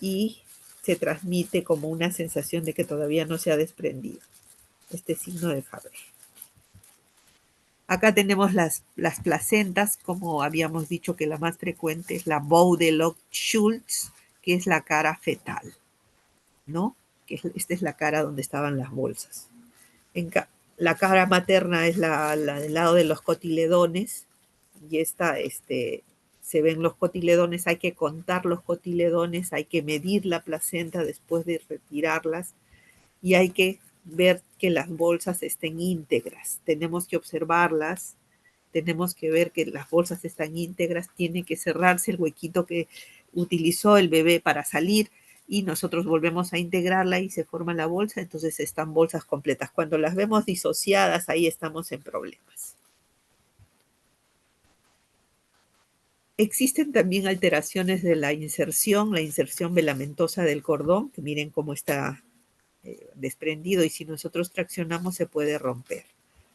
y se transmite como una sensación de que todavía no se ha desprendido. Este signo de Fabry. Acá tenemos las placentas, como habíamos dicho que la más frecuente es la Bowdelock-Schultz, que es la cara fetal, ¿no? Esta es la cara donde estaban las bolsas. La cara materna es la del lado de los cotiledones, y esta se ven los cotiledones, hay que contar los cotiledones, hay que medir la placenta después de retirarlas, y hay que ver que las bolsas estén íntegras. Tenemos que observarlas tenemos que ver que las bolsas están íntegras, tiene que cerrarse el huequito que utilizó el bebé para salir y nosotros volvemos a integrarla y se forma la bolsa, entonces están bolsas completas. Cuando las vemos disociadas, ahí estamos en problemas. Existen también alteraciones de la inserción velamentosa del cordón, que miren cómo está desprendido y si nosotros traccionamos se puede romper.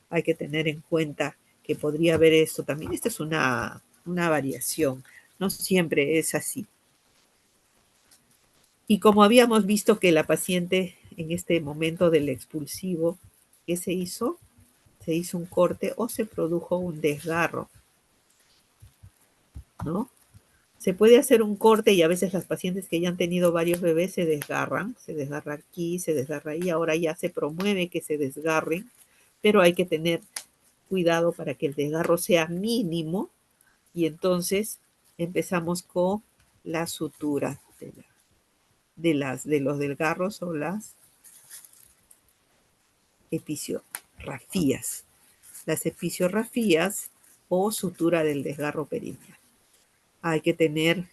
Hay que tener en cuenta que podría haber esto también. Esta es una variación, no siempre es así. Y como habíamos visto que la paciente en este momento del expulsivo, ¿qué se hizo? Se hizo un corte o se produjo un desgarro, ¿no? Se puede hacer un corte y a veces las pacientes que ya han tenido varios bebés se desgarra aquí, se desgarra ahí, ahora ya se promueve que se desgarren, pero hay que tener cuidado para que el desgarro sea mínimo y entonces empezamos con la sutura de los desgarros o las episiorrafías. Las episiorrafías o sutura del desgarro perineal. Hay que tener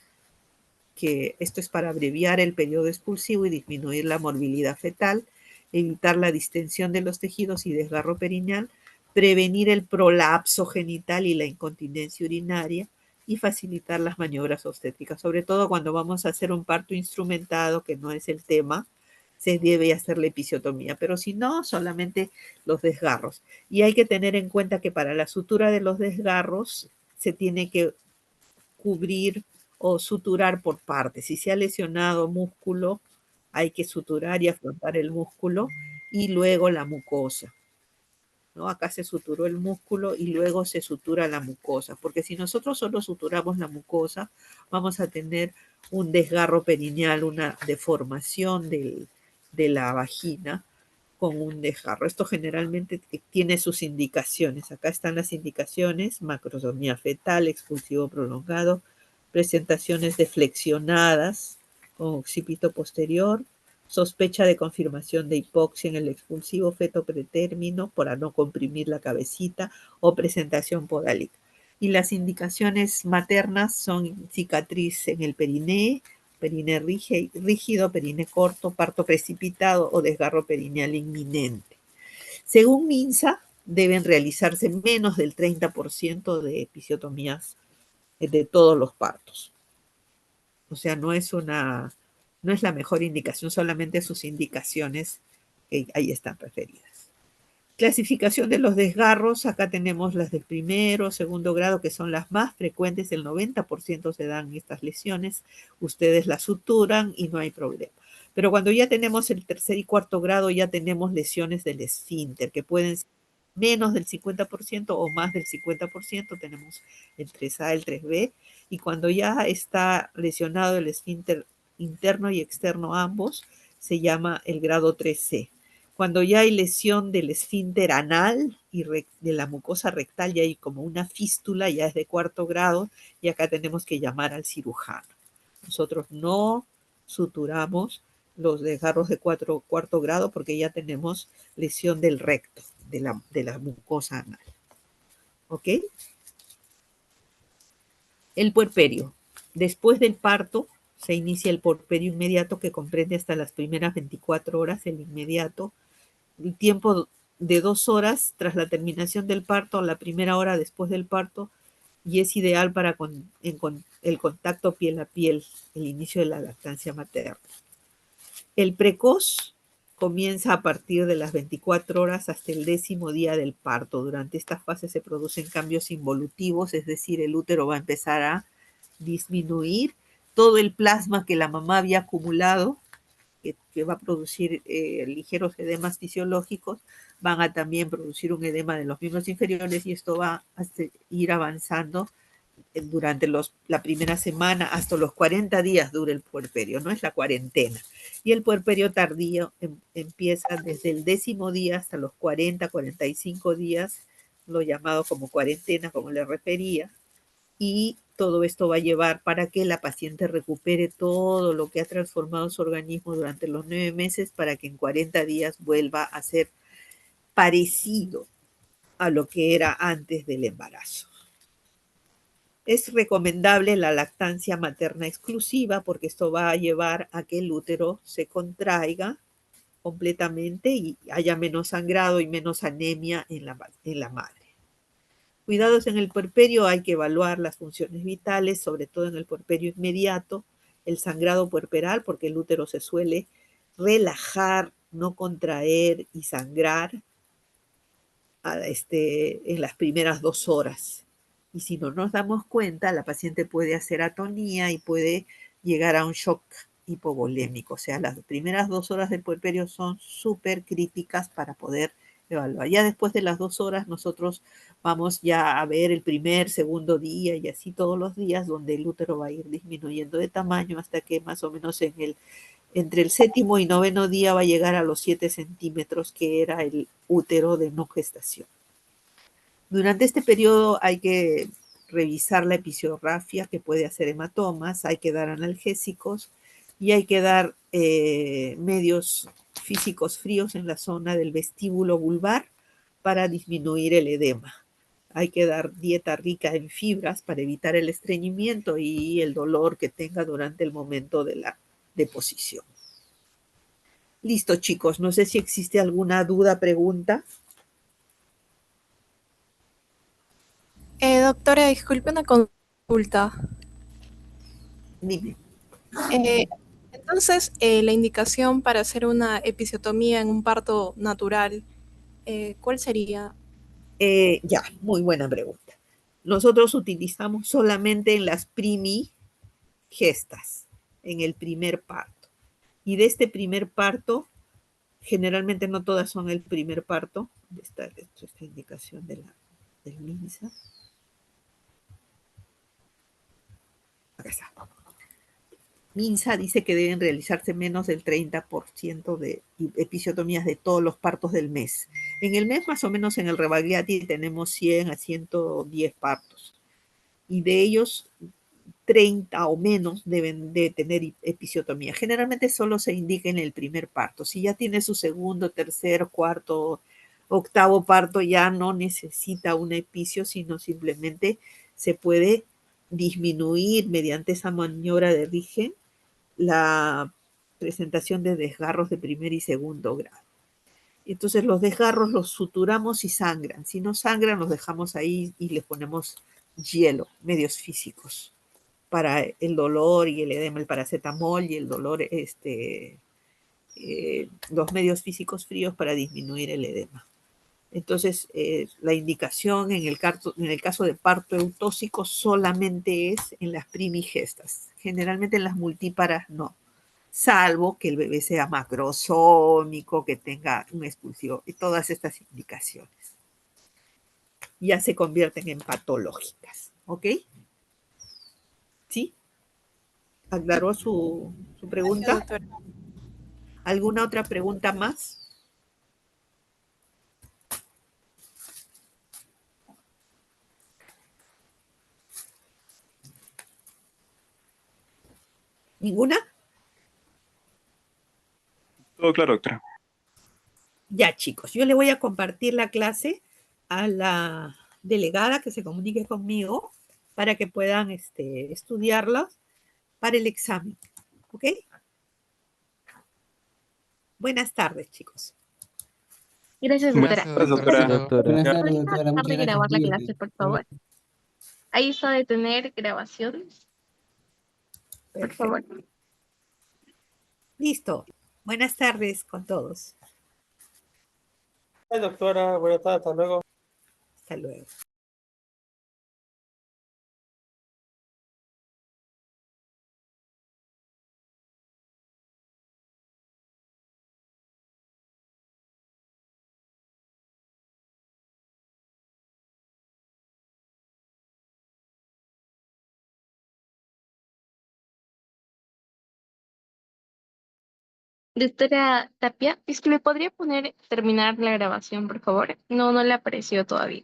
que esto es para abreviar el periodo expulsivo y disminuir la morbilidad fetal, evitar la distensión de los tejidos y desgarro perineal, prevenir el prolapso genital y la incontinencia urinaria y facilitar las maniobras obstétricas, sobre todo cuando vamos a hacer un parto instrumentado, que no es el tema, se debe hacer la episiotomía, pero si no, solamente los desgarros. Y hay que tener en cuenta que para la sutura de los desgarros se tiene que cubrir o suturar por partes. Si se ha lesionado músculo, hay que suturar y afrontar el músculo y luego la mucosa, ¿no? Acá se suturó el músculo y luego se sutura la mucosa, porque si nosotros solo suturamos la mucosa, vamos a tener un desgarro perineal, una deformación de la vagina con un desgarro. Esto generalmente tiene sus indicaciones. Acá están las indicaciones: macrosomía fetal, expulsivo prolongado, presentaciones deflexionadas con occipito posterior, sospecha de confirmación de hipoxia en el expulsivo feto pretérmino para no comprimir la cabecita o presentación podálica. Y las indicaciones maternas son cicatriz en el periné rígido, periné corto, parto precipitado o desgarro perineal inminente. Según MINSA, deben realizarse menos del 30% de episiotomías de todos los partos. O sea, no es la mejor indicación, solamente sus indicaciones ahí están referidas. Clasificación de los desgarros, acá tenemos las del primero, segundo grado, que son las más frecuentes, el 90% se dan estas lesiones, ustedes las suturan y no hay problema. Pero cuando ya tenemos el tercer y cuarto grado, ya tenemos lesiones del esfínter, que pueden ser menos del 50% o más del 50%, tenemos el 3A, el 3B, y cuando ya está lesionado el esfínter interno y externo ambos, se llama el grado 3C. Cuando ya hay lesión del esfínter anal y de la mucosa rectal, ya hay como una fístula, ya es de cuarto grado, y acá tenemos que llamar al cirujano. Nosotros no suturamos los desgarros de cuarto grado porque ya tenemos lesión del recto, de la mucosa anal. ¿Ok? El puerperio. Después del parto se inicia el puerperio inmediato, que comprende hasta las primeras 24 horas, el inmediato, el tiempo de 2 horas tras la terminación del parto, la primera hora después del parto, y es ideal para el contacto piel a piel, el inicio de la lactancia materna. El precoz comienza a partir de las 24 horas hasta el 10º día del parto. Durante esta fase se producen cambios involutivos, es decir, el útero va a empezar a disminuir todo el plasma que la mamá había acumulado, que va a producir ligeros edemas fisiológicos, van a también producir un edema de los miembros inferiores y esto va a ir avanzando durante la primera semana hasta los 40 días dura el puerperio, no es la cuarentena. Y el puerperio tardío empieza desde el 10º día hasta los 40, 45 días, lo llamado como cuarentena, como le refería, y todo esto va a llevar para que la paciente recupere todo lo que ha transformado su organismo durante los 9 meses para que en 40 días vuelva a ser parecido a lo que era antes del embarazo. Es recomendable la lactancia materna exclusiva porque esto va a llevar a que el útero se contraiga completamente y haya menos sangrado y menos anemia en la madre. Cuidados en el puerperio, hay que evaluar las funciones vitales, sobre todo en el puerperio inmediato, el sangrado puerperal, porque el útero se suele relajar, no contraer y sangrar en las primeras 2 horas. Y si no nos damos cuenta, la paciente puede hacer atonía y puede llegar a un shock hipovolémico. O sea, las primeras 2 horas del puerperio son súper críticas para poder evaluar. Ya después de las 2 horas nosotros vamos ya a ver el primer, segundo día y así todos los días donde el útero va a ir disminuyendo de tamaño hasta que más o menos entre el séptimo y noveno día va a llegar a los 7 centímetros que era el útero de no gestación. Durante este periodo hay que revisar la episografía que puede hacer hematomas, hay que dar analgésicos y hay que dar medios físicos fríos en la zona del vestíbulo vulvar para disminuir el edema. Hay que dar dieta rica en fibras para evitar el estreñimiento y el dolor que tenga durante el momento de la deposición. Listo, chicos. No sé si existe alguna duda, pregunta. Doctora, disculpe una consulta. Dime. Entonces, la indicación para hacer una episiotomía en un parto natural, ¿cuál sería? Ya, muy buena pregunta. Nosotros utilizamos solamente en las primigestas, en el primer parto. Y de este primer parto, generalmente no todas son el primer parto. Esta indicación del MINSA. Acá está. MINSA dice que deben realizarse menos del 30% de episiotomías de todos los partos del mes. En el mes, más o menos, en el Rebagliati tenemos 100 a 110 partos. Y de ellos, 30 o menos deben de tener episiotomía. Generalmente solo se indica en el primer parto. Si ya tiene su segundo, tercer, cuarto, octavo parto, ya no necesita una episio, sino simplemente se puede disminuir mediante esa maniobra de Rigen la presentación de desgarros de primer y segundo grado. Entonces los desgarros los suturamos y sangran. Si no sangran, los dejamos ahí y les ponemos hielo, medios físicos, para el dolor y el edema, el paracetamol y el dolor, los medios físicos fríos para disminuir el edema. Entonces, la indicación en el caso de parto eutóxico solamente es en las primigestas. Generalmente en las multíparas no, salvo que el bebé sea macrosómico, que tenga un expulsivo, y todas estas indicaciones ya se convierten en patológicas, ¿ok? ¿Sí? ¿Aclaró su Gracias, pregunta? doctora. ¿Alguna otra pregunta más? ¿Ninguna? Todo claro, doctora. Ya, chicos, yo le voy a compartir la clase a la delegada que se comunique conmigo para que puedan estudiarla para el examen. ¿Ok? Buenas tardes, chicos. Gracias, Buenas doctora. tardes, Gracias, doctora. doctora. Buenas Ya, tardes, ¿Podría doctora. dejar Muchas de gracias. grabar la Cuídate. clase, por favor? Ahí está de tener grabaciones, por Perfecto. favor. Listo. Buenas tardes con todos. Ay, doctora, buenas tardes, hasta luego. Hasta luego. Doctora Tapia, es que me podría terminar la grabación, por favor. No, no le apareció todavía.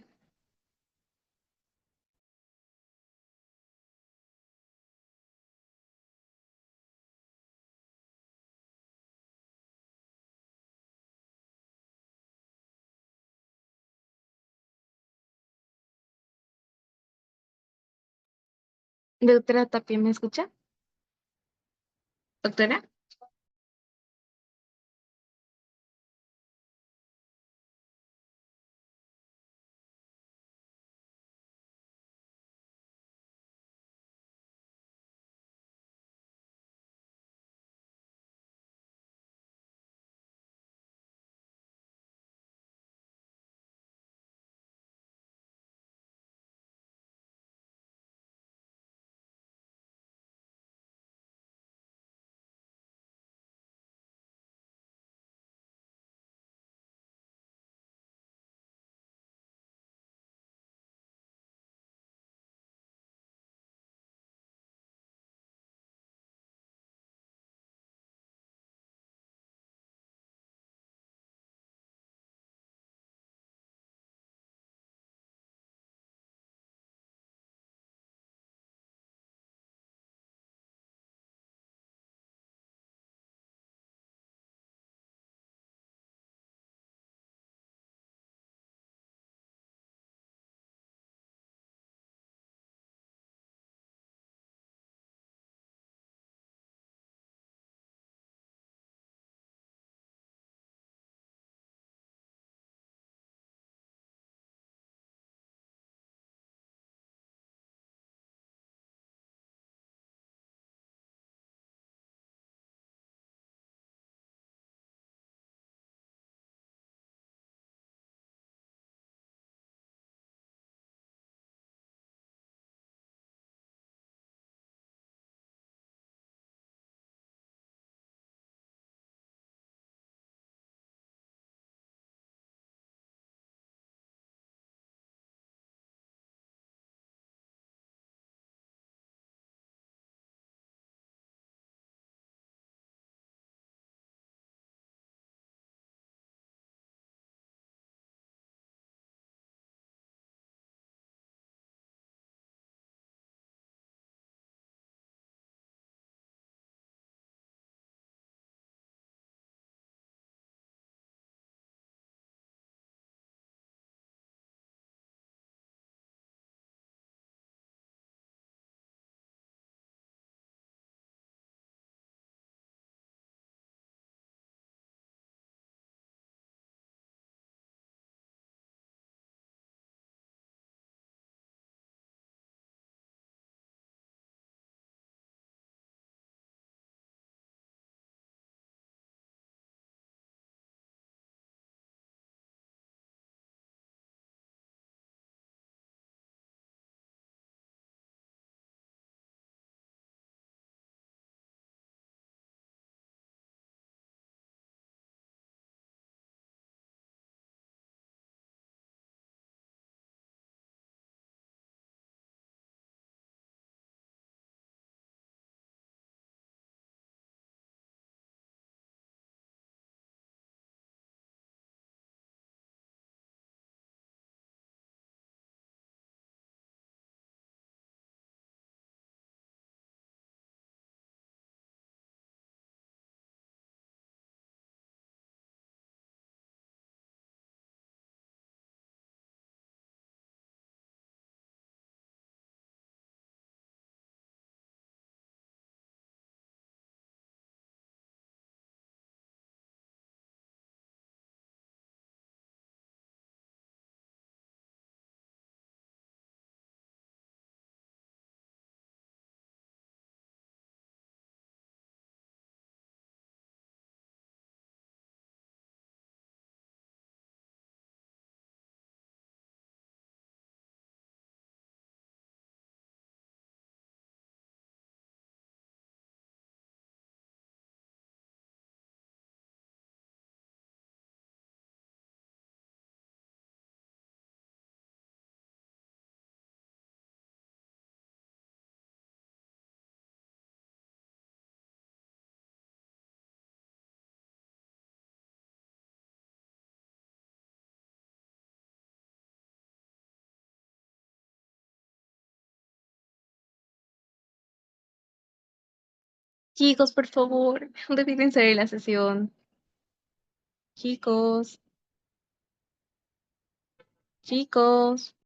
Doctora Tapia, ¿me escucha? Doctora. Chicos, por favor, retírense de la sesión. Chicos, chicos.